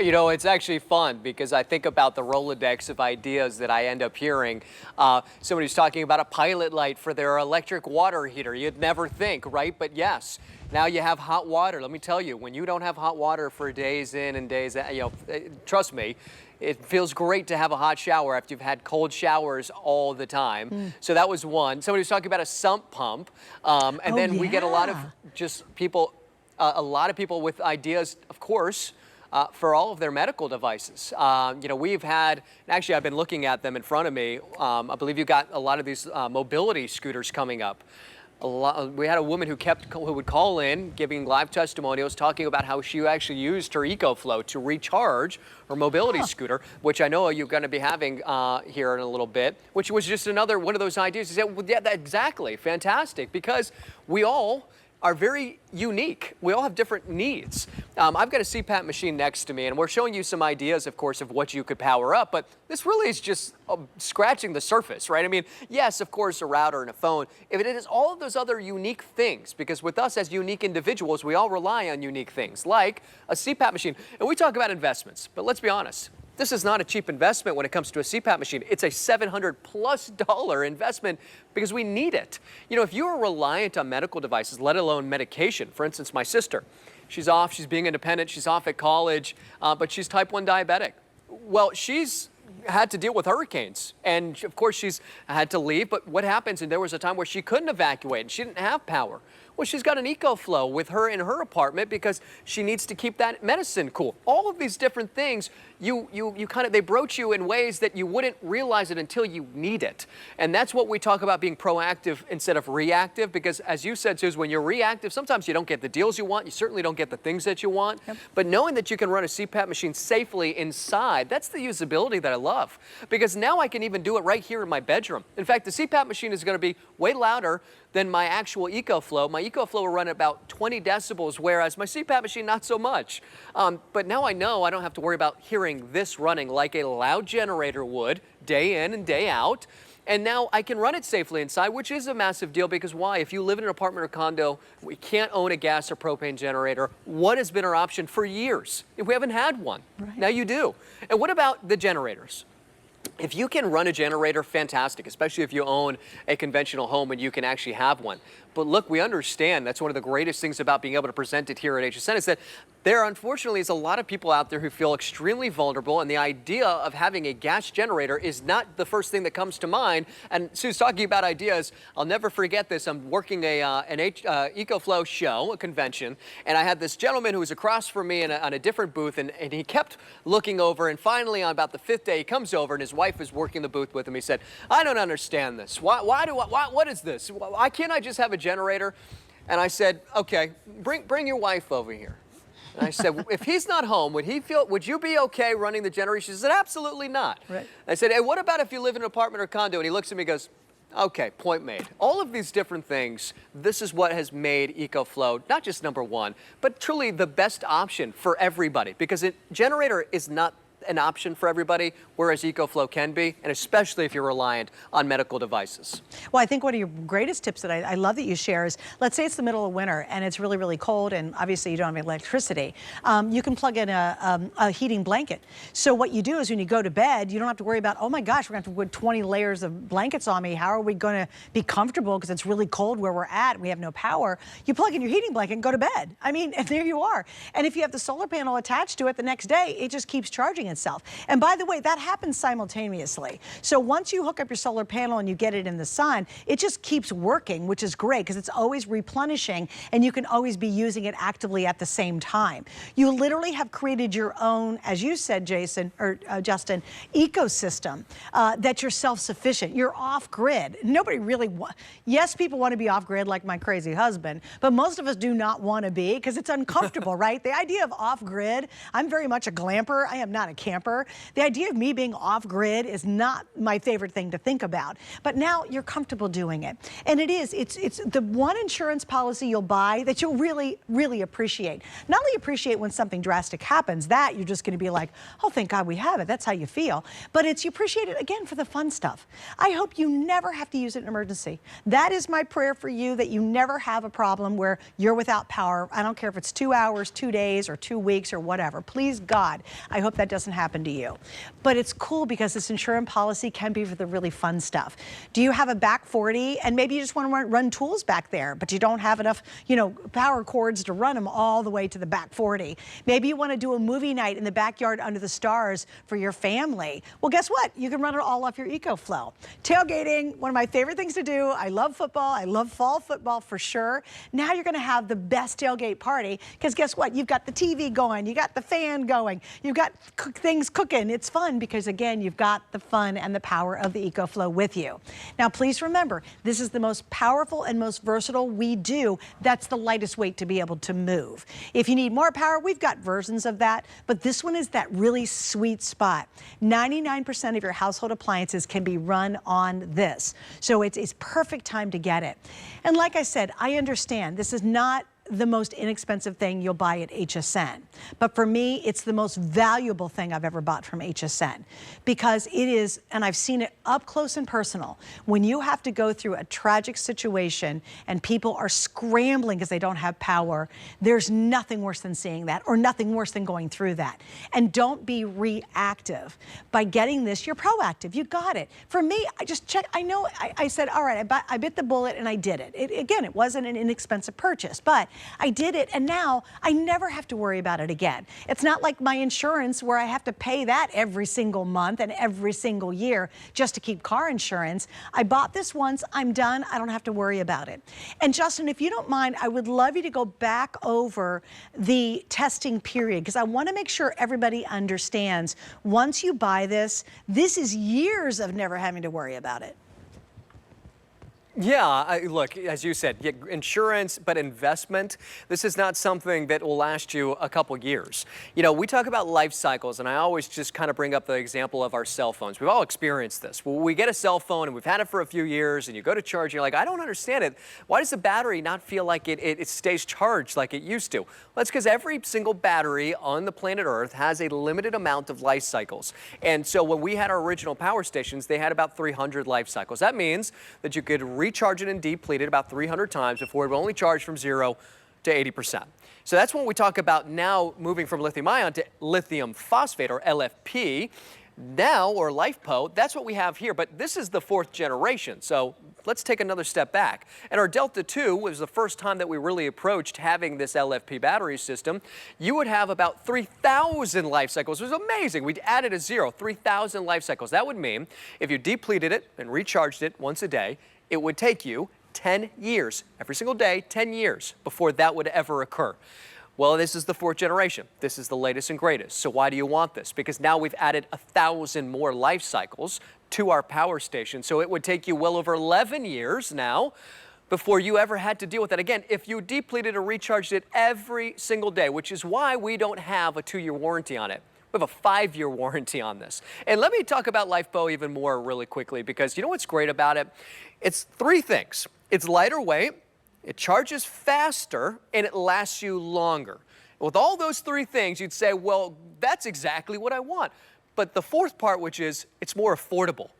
You know, it's actually fun because I think about the Rolodex of ideas that I end up hearing. Somebody's talking about a pilot light for their electric water heater. You'd never think, right? But yes, now you have hot water. Let me tell you, when you don't have hot water for days in and days out, you know, trust me, it feels great to have a hot shower after you've had cold showers all the time. So that was one. Somebody was talking about a sump pump. And then we get a lot of just people, a lot of people with ideas, of course, for all of their medical devices. You know, we've had, actually I've been looking at them in front of me. I believe you've got a lot of these mobility scooters coming up. We had a woman who would call in giving live testimonials talking about how she actually used her EcoFlow to recharge her mobility scooter, which I know you're going to be having here in a little bit, which was just another one of those ideas. He said, well, yeah, exactly, fantastic, because we all are very unique. We all have different needs. I've got a CPAP machine next to me, and we're showing you some ideas, of course, of what you could power up, but this really is just scratching the surface, right? I mean, yes, of course, a router and a phone. If it is all of those other unique things, because with us as unique individuals, we all rely on unique things, like a CPAP machine. And we talk about investments, but let's be honest. This is not a cheap investment when it comes to a CPAP machine. It's a $700+ investment because we need it. You know, if you are reliant on medical devices, let alone medication, for instance, my sister, she's off, she's being independent, she's off at college, but she's type 1 diabetic. Well, she's had to deal with hurricanes, and of course she's had to leave, but what happens, and there was a time where she couldn't evacuate and she didn't have power. Well, she's got an EcoFlow with her in her apartment because she needs to keep that medicine cool. All of these different things, they broach you in ways that you wouldn't realize it until you need it. And that's what we talk about, being proactive instead of reactive, because as you said, Suze, when you're reactive, sometimes you don't get the deals you want. You certainly don't get the things that you want. Yep. But knowing that you can run a CPAP machine safely inside, that's the usability that I love. Because now I can even do it right here in my bedroom. In fact, the CPAP machine is going to be way louder than my actual EcoFlow. My EcoFlow will run at about 20 decibels, whereas my CPAP machine, not so much. But now I know I don't have to worry about hearing this running like a loud generator would, day in and day out. And now I can run it safely inside, which is a massive deal, because why? If you live in an apartment or condo, we can't own a gas or propane generator. What has been our option for years? We haven't had one. Right. Now you do. And what about the generators? If you can run a generator, fantastic, especially if you own a conventional home and you can actually have one. But look, we understand that's one of the greatest things about being able to present it here at HSN is that there, unfortunately, is a lot of people out there who feel extremely vulnerable, and the idea of having a gas generator is not the first thing that comes to mind. And Sue's talking about ideas. I'll never forget this. I'm working an EcoFlow show, a convention, and I had this gentleman who was across from me on a different booth, and he kept looking over, and finally, on about the 5th day, he comes over, and his wife is working the booth with him. He said, "I don't understand this. What is this? Why can't I just have a generator?" And I said, "Okay, bring your wife over here." And I said, "If he's not home, would you be okay running the generator?" She said, "Absolutely not." Right. I said, "Hey, what about if you live in an apartment or condo?" And he looks at me and goes, "Okay, point made." All of these different things, this is what has made EcoFlow not just #1, but truly the best option for everybody, because a generator is not an option for everybody, whereas EcoFlow can be, and especially if you're reliant on medical devices. Well, I think one of your greatest tips that I love that you share is, let's say it's the middle of winter and it's really, really cold, and obviously you don't have electricity. You can plug in a heating blanket. So what you do is when you go to bed, you don't have to worry about, oh my gosh, we're going to have to put 20 layers of blankets on me. How are we going to be comfortable because it's really cold where we're at? We have no power. You plug in your heating blanket and go to bed. I mean, and there you are. And if you have the solar panel attached to it the next day, it just keeps charging itself. And by the way, that happens simultaneously. So once you hook up your solar panel and you get it in the sun, it just keeps working, which is great because it's always replenishing and you can always be using it actively at the same time. You literally have created your own, as you said, Jason, or Justin, ecosystem that you're self-sufficient. You're off-grid. Nobody really yes, people want to be off-grid like my crazy husband, but most of us do not want to be because it's uncomfortable, right? The idea of off-grid, I'm very much a glamper. I am not a camper. The idea of me being off-grid is not my favorite thing to think about. But now you're comfortable doing it. And it's the one insurance policy you'll buy that you'll really, really appreciate. Not only appreciate when something drastic happens, that you're just going to be like, oh, thank God we have it. That's how you feel. But you appreciate it, again, for the fun stuff. I hope you never have to use it in an emergency. That is my prayer for you, that you never have a problem where you're without power. I don't care if it's 2 hours, 2 days, or 2 weeks, or whatever. Please, God, I hope that doesn't happen to you. But it's cool because this insurance policy can be for the really fun stuff. Do you have a back 40 and maybe you just want to run tools back there, but you don't have enough, power cords to run them all the way to the back 40? Maybe you want to do a movie night in the backyard under the stars for your family. Well, guess what? You can run it all off your EcoFlow. Tailgating, one of my favorite things to do. I love football. I love fall football for sure. Now you're going to have the best tailgate party because guess what? You've got the TV going. You got the fan going. You've got things cooking. It's fun because, again, you've got the fun and the power of the EcoFlow with you. Now, please remember, this is the most powerful and most versatile we do. That's the lightest weight to be able to move. If you need more power, we've got versions of that, but this one is that really sweet spot. 99% of your household appliances can be run on this. So it's perfect time to get it. And like I said, I understand this is not the most inexpensive thing you'll buy at HSN. But for me, it's the most valuable thing I've ever bought from HSN because it is, and I've seen it up close and personal, when you have to go through a tragic situation and people are scrambling because they don't have power, there's nothing worse than seeing that or nothing worse than going through that. And don't be reactive. By getting this, you're proactive. You got it. For me, I just checked. I know I said, all right, I bit the bullet and I did it. Again, it wasn't an inexpensive purchase, but I did it, and now I never have to worry about it again. It's not like my insurance where I have to pay that every single month and every single year just to keep car insurance. I bought this once, I'm done, I don't have to worry about it. And Justin, if you don't mind, I would love you to go back over the testing period because I want to make sure everybody understands once you buy this, this is years of never having to worry about it. Yeah, look, as you said, insurance, but investment, this is not something that will last you a couple years. We talk about life cycles, and I always just kind of bring up the example of our cell phones. We've all experienced this. Well, we get a cell phone, and we've had it for a few years, and you go to charge, and you're like, I don't understand it. Why does the battery not feel like it stays charged like it used to? Well, that's because every single battery on the planet Earth has a limited amount of life cycles. And so when we had our original power stations, they had about 300 life cycles. That means that you could recharge it and deplete it about 300 times before it would only charge from 0 to 80%. So that's when we talk about now moving from lithium ion to lithium phosphate, or LFP. Now, or LifePo, that's what we have here, but this is the 4th generation. So let's take another step back. And our Delta 2 was the first time that we really approached having this LFP battery system. You would have about 3,000 life cycles. It was amazing. We added a zero, 3,000 life cycles. That would mean if you depleted it and recharged it once a day, it would take you 10 years, every single day, 10 years before that would ever occur. Well, this is the 4th generation. This is the latest and greatest. So why do you want this? Because now we've added 1,000 more life cycles to our power station. So it would take you well over 11 years now before you ever had to deal with that. Again, if you depleted or recharged it every single day, which is why we don't have a 2-year warranty on it. We have a 5-year warranty on this. And let me talk about LifeBow even more really quickly, because you know what's great about it? It's 3 things. It's lighter weight, it charges faster, and it lasts you longer. With all those 3 things, you'd say, well, that's exactly what I want. But the 4th part, which is it's more affordable.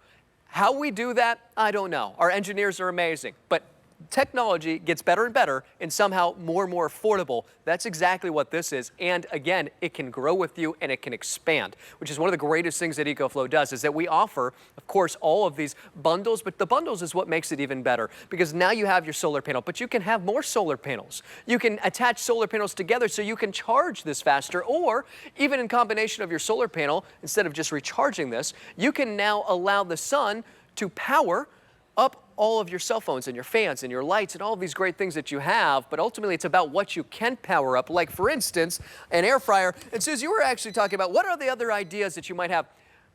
How we do that, I don't know. Our engineers are amazing. But technology gets better and better and somehow more and more affordable. That's exactly what this is. And again, it can grow with you and it can expand, which is one of the greatest things that EcoFlow does, is that we offer, of course, all of these bundles, but the bundles is what makes it even better, because now you have your solar panel, but you can have more solar panels. You can attach solar panels together so you can charge this faster, or even in combination of your solar panel, instead of just recharging this, you can now allow the sun to power up all of your cell phones and your fans and your lights and all of these great things that you have, but ultimately it's about what you can power up, like for instance, an air fryer. And Susie, you were actually talking about what are the other ideas that you might have.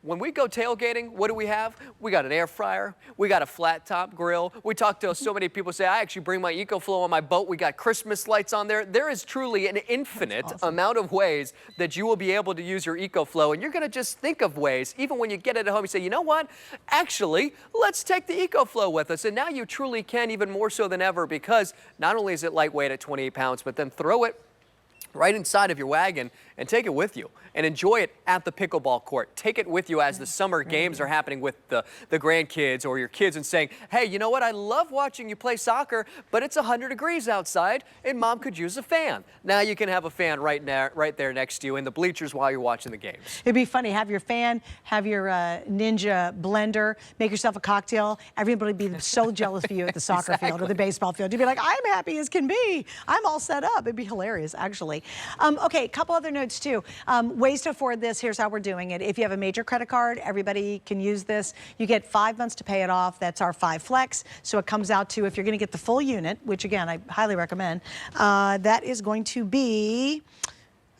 When we go tailgating, what do we have? We got an air fryer, we got a flat top grill. We talk to so many people say, I actually bring my EcoFlow on my boat. We got Christmas lights on there. There is truly an infinite amount of ways that you will be able to use your EcoFlow, and you're gonna just think of ways, even when you get it at home, you say, you know what? Actually, let's take the EcoFlow with us. And now you truly can, even more so than ever, because not only is it lightweight at 28 pounds, but then throw it right inside of your wagon and take it with you and enjoy it at the pickleball court. Take it with you as the summer games are happening with the grandkids or your kids, and saying, hey, you know what? I love watching you play soccer, but it's 100 degrees outside and mom could use a fan. Now you can have a fan right there next to you in the bleachers while you're watching the games. It'd be funny. Have your fan, have your Ninja blender, make yourself a cocktail. Everybody would be so jealous of you at the soccer field or the baseball field. You'd be like, I'm happy as can be. I'm all set up. It'd be hilarious, actually. Okay, a couple other notes too. Ways to afford this, here's how we're doing it. If you have a major credit card, everybody can use this. You get 5 months to pay it off. That's our 5 Flex. So it comes out to, if you're gonna get the full unit, which again, I highly recommend, that is going to be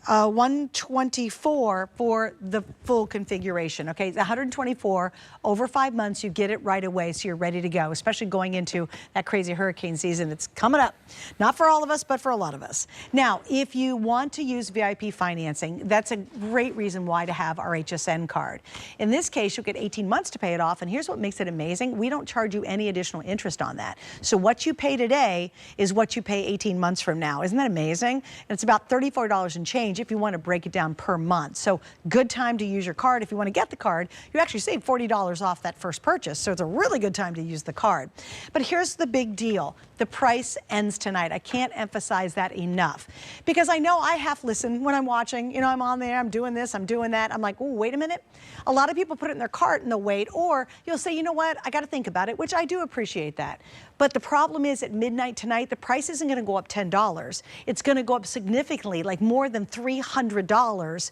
$124 for the full configuration. Okay, it's $124 over 5 months. You get it right away, so you're ready to go, especially going into that crazy hurricane season that's coming up. Not for all of us, but for a lot of us. Now, if you want to use VIP financing, that's a great reason why to have our HSN card. In this case, you'll get 18 months to pay it off, and here's what makes it amazing. We don't charge you any additional interest on that. So what you pay today is what you pay 18 months from now. Isn't that amazing? And it's about $34 and change if you want to break it down per month. So good time to use your card. If you want to get the card, you actually save $40 off that first purchase. So it's a really good time to use the card. But here's the big deal. The price ends tonight. I can't emphasize that enough, because I know I half listen when I'm watching. You know, I'm on there, I'm doing this, I'm doing that. I'm like, oh, wait a minute. A lot of people put it in their cart and they'll wait, or you'll say, you know what, I got to think about it, which I do appreciate that. But the problem is, at midnight tonight, the price isn't going to go up $10. It's going to go up significantly, like more than $300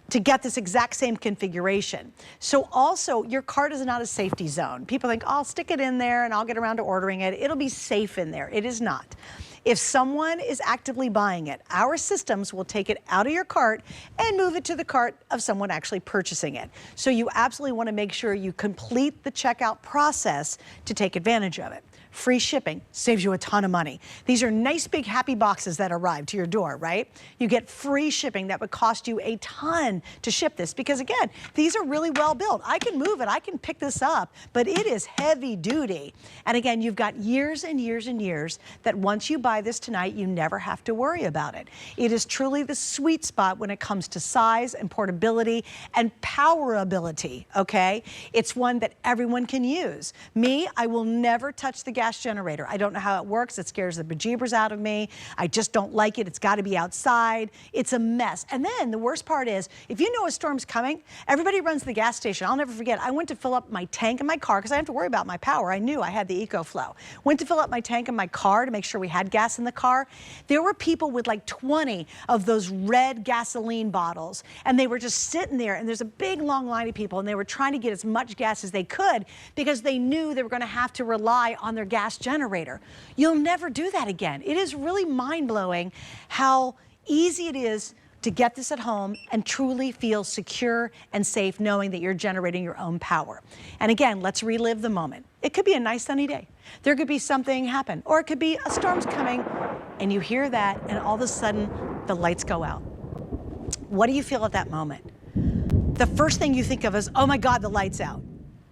to get this exact same configuration. So also, your cart is not a safety zone. People think, oh, I'll stick it in there and I'll get around to ordering it. It'll be safe in there. It is not. If someone is actively buying it, our systems will take it out of your cart and move it to the cart of someone actually purchasing it. So you absolutely want to make sure you complete the checkout process to take advantage of it. Free shipping saves you a ton of money. These are nice big happy boxes that arrive to your door, right? You get free shipping that would cost you a ton to ship this, because again, these are really well built. I can move it, I can pick this up, but it is heavy duty. And again, you've got years and years and years that once you buy this tonight, you never have to worry about it. It is truly the sweet spot when it comes to size and portability and powerability, okay? It's one that everyone can use. Me, I will never touch the gas generator. I don't know how it works. It scares the bejeebers out of me. I just don't like it. It's got to be outside. It's a mess. And then the worst part is, if you know a storm's coming, everybody runs to the gas station. I'll never forget. I went to fill up my tank in my car because I didn't have to worry about my power. I knew I had the EcoFlow. Went to fill up my tank in my car to make sure we had gas in the car. There were people with like 20 of those red gasoline bottles, and they were just sitting there, and there's a big long line of people, and they were trying to get as much gas as they could because they knew they were going to have to rely on their gas generator. You'll never do that again. It is really mind-blowing how easy it is to get this at home and truly feel secure and safe knowing that you're generating your own power. And again, let's relive the moment. It could be a nice sunny day. There could be something happen, or it could be a storm's coming and you hear that and all of a sudden the lights go out. What do you feel at that moment? The first thing you think of is, oh my God, the light's out.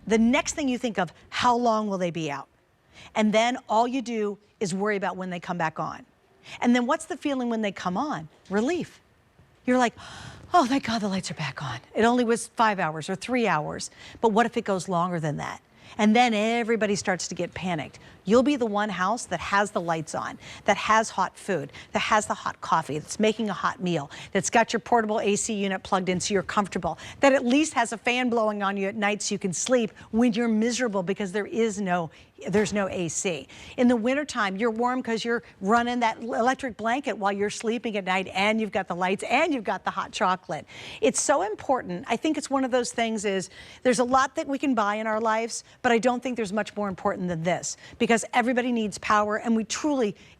The next thing you think of, how long will they be out? And then all you do is worry about when they come back on. And then what's the feeling when they come on? Relief. You're like, oh, thank God the lights are back on. It only was 5 hours or 3 hours. But what if it goes longer than that? And then everybody starts to get panicked. You'll be the one house that has the lights on, that has hot food, that has the hot coffee, that's making a hot meal, that's got your portable AC unit plugged in so you're comfortable, that at least has a fan blowing on you at night so you can sleep when you're miserable because there's no AC. In the wintertime, you're warm because you're running that electric blanket while you're sleeping at night, and you've got the lights and you've got the hot chocolate. It's so important. I think it's one of those things is there's a lot that we can buy in our lives, but I don't think there's much more important than this, because everybody needs power, and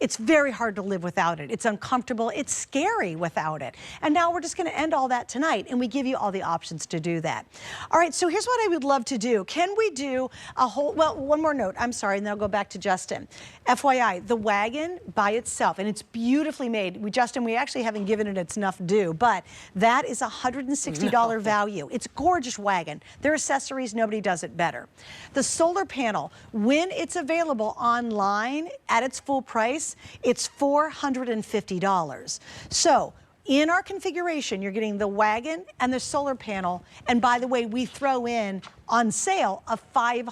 it's very hard to live without it. It's uncomfortable. It's scary without it. And now we're just going to end all that tonight, and we give you all the options to do that. All right, so here's what I would love to do. Can we do one more note. I'm sorry, and then I'll go back to Justin. FYI, the Wagon by itself, and it's beautifully made. Justin, we actually haven't given it its enough due, but that is $160 value. It's a gorgeous Wagon. Their accessories, nobody does it better. The solar panel, when it's available online at its full price, it's $450. So in our configuration, you're getting the Wagon and the solar panel. And by the way, we throw in on sale a $500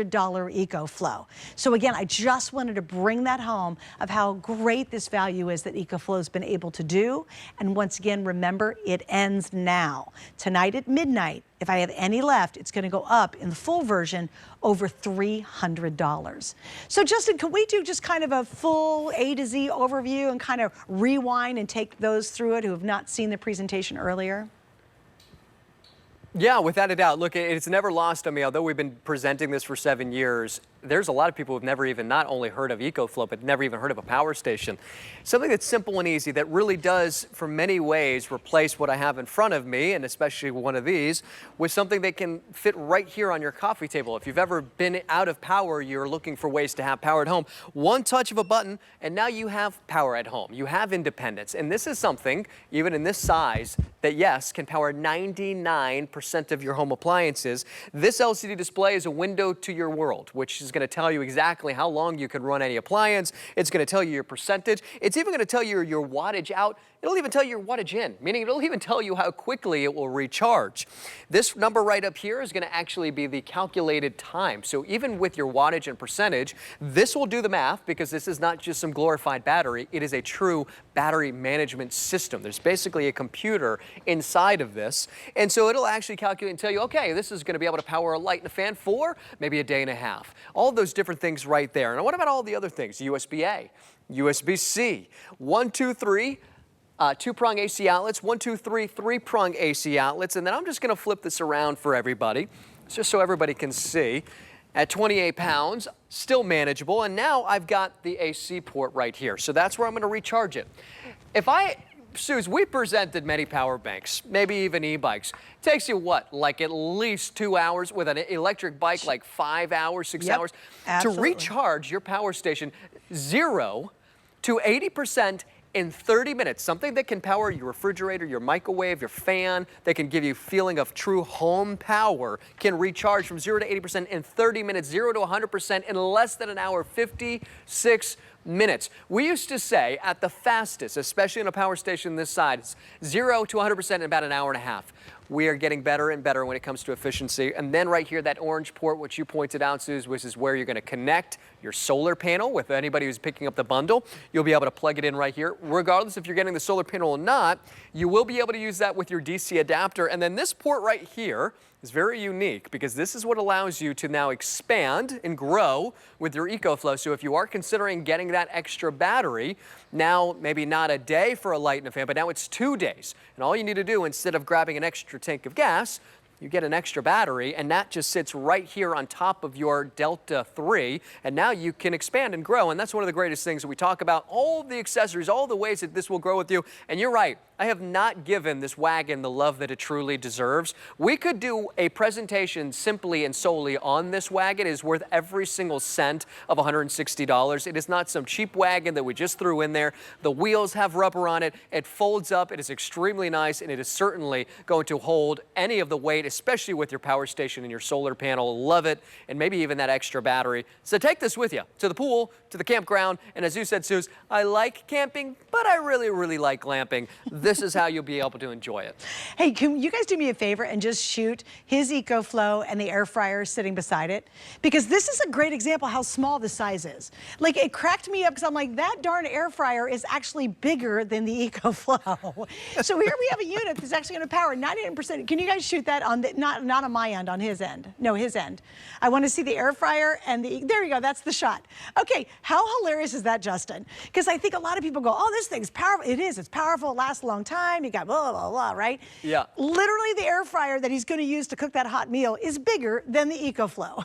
EcoFlow. So again, I just wanted to bring that home of how great this value is that EcoFlow has been able to do. And once again, remember, it ends now. Tonight at midnight, if I have any left, it's going to go up in the full version over $300. So Justin, can we do just kind of a full A to Z overview and kind of rewind and take those through it who have not seen the presentation earlier? Yeah, without a doubt. Look, it's never lost on me, although we've been presenting this for 7 years, there's a lot of people who've never even not only heard of EcoFlow, but never even heard of a power station. Something that's simple and easy that really does, for many ways, replace what I have in front of me, and especially one of these, with something that can fit right here on your coffee table. If you've ever been out of power, you're looking for ways to have power at home. One touch of a button, and now you have power at home. You have independence. And this is something, even in this size, that yes, can power 99% of your home appliances. This LCD display is a window to your world, which is going to tell you exactly how long you can run any appliance. It's going to tell you your percentage. It's even going to tell you your wattage out. It'll even tell you your wattage in, meaning it'll even tell you how quickly it will recharge. This number right up here is going to actually be the calculated time. So even with your wattage and percentage, this will do the math, because this is not just some glorified battery. It is a true battery management system. There's basically a computer inside of this. And so it'll actually calculate and tell you, okay, this is going to be able to power a light and a fan for maybe a day and a half. All of those different things right there. And what about all the other things? USB-A, USB-C, 1, 2, 3, two-prong AC outlets, 1, 2, 3, three-prong AC outlets. And then I'm just going to flip this around for everybody, just so everybody can see. At 28 pounds, still manageable. And now I've got the AC port right here. So that's where I'm going to recharge it. Suze, we presented many power banks, maybe even e-bikes. Takes you what, like at least 2 hours, with an electric bike, like 5 hours, 6 hours, absolutely, to recharge your power station 0 to 80% in 30 minutes. Something that can power your refrigerator, your microwave, your fan, that can give you a feeling of true home power, can recharge from 0 to 80% in 30 minutes, 0 to 100% in less than an hour, 56 minutes. We used to say at the fastest, especially in a power station this size, 0 to 100% in about an hour and a half. we are getting better and better when it comes to efficiency. And then right here, that orange port, which you pointed out, Suze, which is where you're going to connect your solar panel with anybody who's picking up the bundle. You'll be able to plug it in right here. Regardless if you're getting the solar panel or not, you will be able to use that with your DC adapter. And then this port right here is very unique because this is what allows you to now expand and grow with your EcoFlow. So if you are considering getting that extra battery, now maybe not a day for a light and a fan, but now it's 2 days. And all you need to do, instead of grabbing an extra tank of gas, you get an extra battery, and that just sits right here on top of your Delta 3, and now you can expand and grow, and that's one of the greatest things that we talk about, all the accessories, all the ways that this will grow with you. And you're right, I have not given this wagon the love that it truly deserves. We could do a presentation simply and solely on this wagon. It is worth every single cent of $160. It is not some cheap wagon that we just threw in there. The wheels have rubber on it. It folds up. It is extremely nice, and it is certainly going to hold any of the weight, especially with your power station and your solar panel. Love it, and maybe even that extra battery. So take this with you to the pool, to the campground, and as you said, Suze, I like camping, but I really, really like glamping. This is how you'll be able to enjoy it. Hey, can you guys do me a favor and just shoot his EcoFlow and the air fryer sitting beside it? Because this is a great example how small the size is. Like, it cracked me up because I'm like, that darn air fryer is actually bigger than the EcoFlow. So here we have a unit that's actually going to power 99%. Can you guys shoot that on the, not on my end, on his end? No, his end. I want to see the air fryer and the, there you go, that's the shot. Okay, how hilarious is that, Justin? Because I think a lot of people go, oh, this thing's powerful. It is, it's powerful, it lasts a long time, you got blah, blah, blah, right? Yeah. Literally the air fryer that he's going to use to cook that hot meal is bigger than the EcoFlow.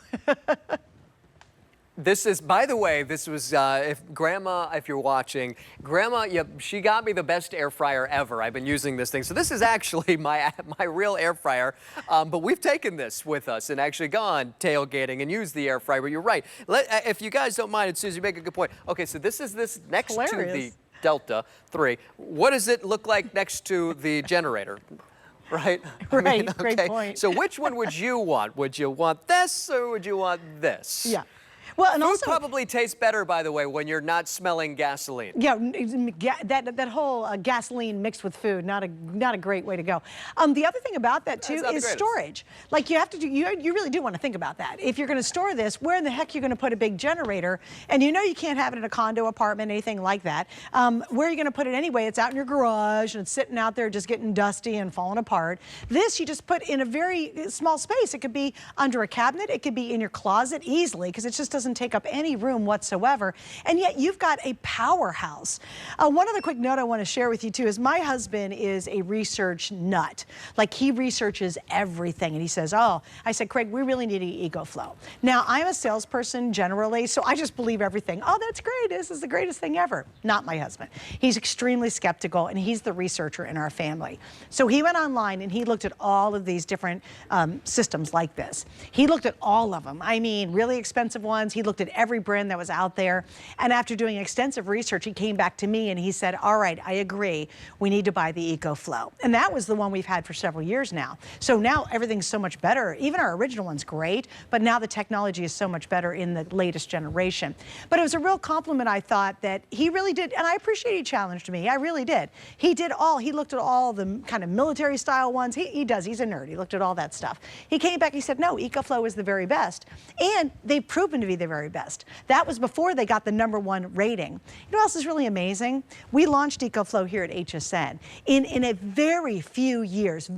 This is, by the way, this was, if Grandma, if you're watching, Grandma, she got me the best air fryer ever. I've been using this thing. So this is actually my real air fryer. But we've taken this with us and actually gone tailgating and used the air fryer. But you're right. If you guys don't mind, and Suze, you make a good point. Okay, so this is this next to the Delta 3. What does it look like next to the generator? Right? Right, I mean, okay. great point. So which one would you want? Would you want this or would you want this? Yeah. Well, and Food also probably tastes better, by the way, when you're not smelling gasoline. Yeah, that whole gasoline mixed with food, not a great way to go. The other thing about that too is storage. Like, you have to do, you really do want to think about that. If you're going to store this, where in the heck you're going to put a big generator? And you know you can't have it in a condo, apartment, anything like that. Where are you going to put it anyway? It's out in your garage and it's sitting out there just getting dusty and falling apart. This you just put in a very small space. It could be under a cabinet. It could be in your closet easily because it just doesn't take up any room whatsoever, and yet you've got a powerhouse. One other quick note I want to share with you too is my husband is a research nut. Like, he researches everything, and he says, oh, I said, Craig, we really need an EcoFlow. Now, I'm a salesperson generally, so I just believe everything. Oh, that's great, this is the greatest thing ever. Not my husband. He's extremely skeptical, and he's the researcher in our family. So he went online and he looked at all of these different systems like this. He looked at all of them. I mean, really expensive ones. He looked at every brand that was out there. And after doing extensive research, he came back to me and he said, all right, I agree. We need to buy the EcoFlow. And that was the one we've had for several years now. So now everything's so much better. Even our original one's great, but now the technology is so much better in the latest generation. But it was a real compliment, I thought, that he really did. And I appreciate he challenged me. I really did. He looked at all the kind of military style ones. He does. He's a nerd. He looked at all that stuff. He came back, he said, no, EcoFlow is the very best. And they've proven to be the very best. That was before they got the #1 rating. You know what else is really amazing? We launched EcoFlow here at HSN. In a very few years,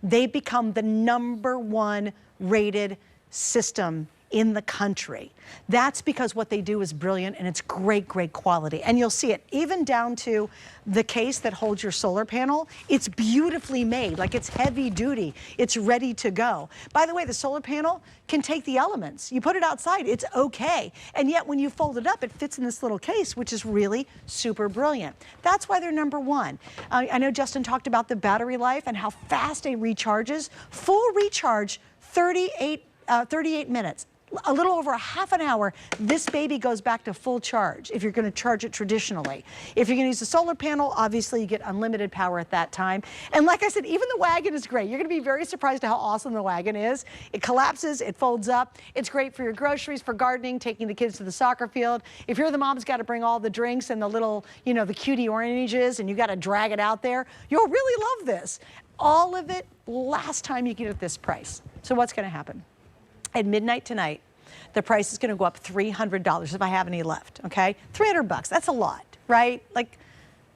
they've become the #1 rated system in the country. That's because what they do is brilliant and it's great, great quality. And you'll see it even down to the case that holds your solar panel. It's beautifully made, like it's heavy duty. It's ready to go. By the way, the solar panel can take the elements. You put it outside, it's okay. And yet when you fold it up, it fits in this little case, which is really super brilliant. That's why they're #1. I know Justin talked about the battery life and how fast it recharges. Full recharge, 38 minutes. A little over a half an hour, this baby goes back to full charge if you're going to charge it traditionally. If you're going to use a solar panel, obviously you get unlimited power at that time. And like I said, even the Wagon is great. You're going to be very surprised at how awesome the Wagon is. It collapses, it folds up. It's great for your groceries, for gardening, taking the kids to the soccer field. If you're the mom who's got to bring all the drinks and the little, you know, the cutie oranges and you got to drag it out there, you'll really love this. all of it last time you get it at this price. So what's going to happen? At midnight tonight, the price is going to go up $300 if I have any left, okay? $300, that's a lot, right? Like,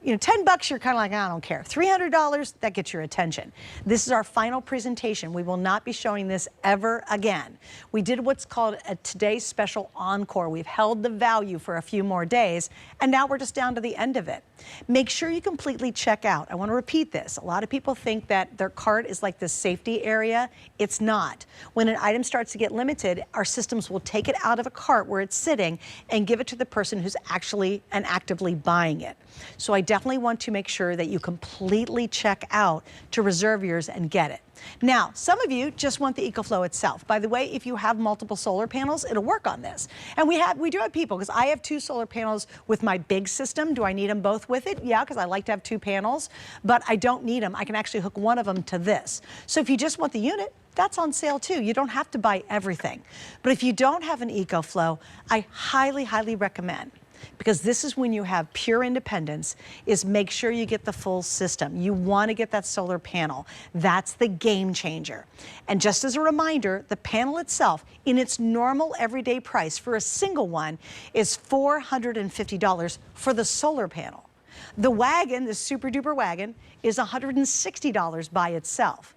you know, $10, you're kind of like, I don't care. $300, that gets your attention. This is our final presentation. We will not be showing this ever again. We did what's called a today's special encore. We've held the value for a few more days, and now we're just down to the end of it. Make sure you completely check out. I want to repeat this. A lot of people think that their cart is like this safety area. It's not. When an item starts to get limited, our systems will take it out of a cart where it's sitting and give it to the person who's actually and actively buying it. So I definitely want to make sure that you completely check out to reserve yours and get it. Now, some of you just want the EcoFlow itself. By the way, if you have multiple solar panels, it'll work on this. And we do have people, because I have 2 solar panels with my big system. Do I need them both with it? Yeah, because I like to have 2 panels, but I don't need them. I can actually hook one of them to this. So if you just want the unit, that's on sale too. You don't have to buy everything. But if you don't have an EcoFlow, I highly, highly recommend, because this is when you have pure independence, is make sure you get the full system. You want to get that solar panel. That's the game changer. And just as a reminder, the panel itself, in its normal everyday price for a single one, is $450 for the solar panel. The Wagon, the super duper Wagon, is $160 by itself.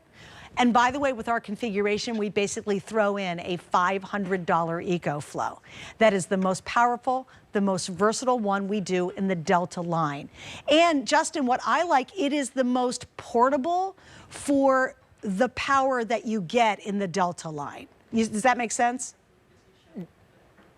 And by the way, with our configuration, we basically throw in a $500 EcoFlow. That is the most powerful, the most versatile one we do in the Delta line. And Justin, what I like, it is the most portable for the power that you get in the Delta line. Does that make sense?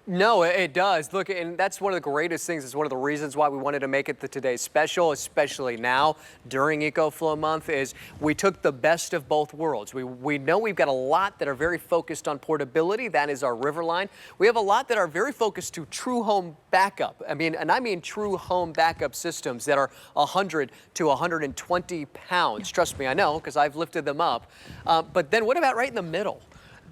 No, it does. Look, and that's one of the greatest things. It's one of the reasons why we wanted to make it the today's special, especially now during EcoFlow month, is we took the best of both worlds. We know we've got a lot that are very focused on portability. That is our river line. We have a lot that are very focused to true home backup. I mean true home backup systems that are 100 to 120 pounds. Trust me, I know, because I've lifted them up. But then what about right in the middle?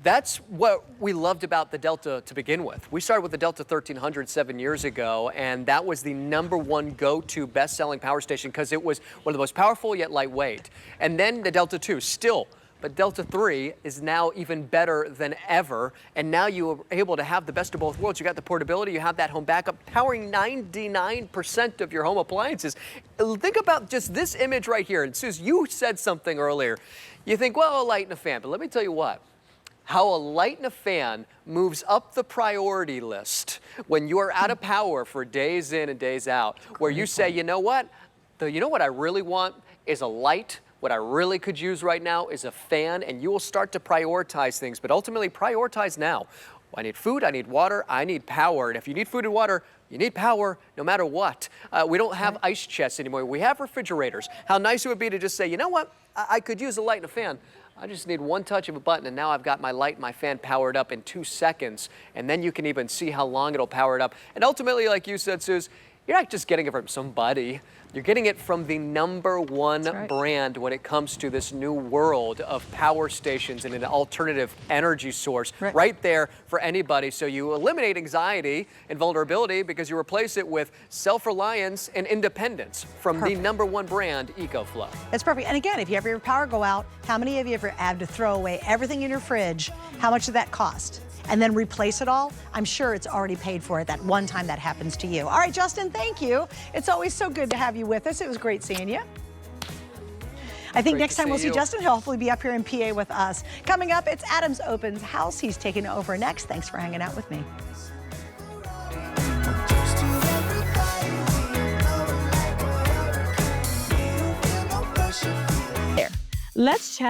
That's what we loved about the Delta to begin with. We started with the Delta 1300 7 years ago, and that was the #1 go-to best-selling power station because it was one of the most powerful yet lightweight. And then the Delta 2 still, but Delta 3 is now even better than ever, and now you are able to have the best of both worlds. You got the portability, you have that home backup, powering 99% of your home appliances. Think about just this image right here. And Suze, you said something earlier. You think, well, a light and a fan, but let me tell you what. How a light and a fan moves up the priority list when you are out of power for days in and days out, where you say, you know what I really want is a light. What I really could use right now is a fan, and you will start to prioritize things, but ultimately prioritize now. I need food, I need water, I need power. And if you need food and water, you need power no matter what. We don't have ice chests anymore. We have refrigerators. How nice it would be to just say, you know what, I could use a light and a fan. I just need one touch of a button, and now I've got my light and my fan powered up in 2 seconds. And then you can even see how long it'll power it up. And ultimately, like you said, Suze, you're not just getting it from somebody. You're getting it from the #1 brand when it comes to this new world of power stations and an alternative energy source right there for anybody. So you eliminate anxiety and vulnerability because you replace it with self-reliance and independence from the #1 brand, EcoFlow. That's perfect. And again, if you ever your power go out, how many of you ever had to throw away everything in your fridge? How much did that cost? And then replace it all? I'm sure it's already paid for it that one time that happens to you. All right, Justin, thank you. It's always so good to have you with us. It was great seeing you. I think next time we'll see Justin. He'll hopefully be up here in PA with us. Coming up, it's Adam's Opens House. He's taking over next. Thanks for hanging out with me. Let's chat.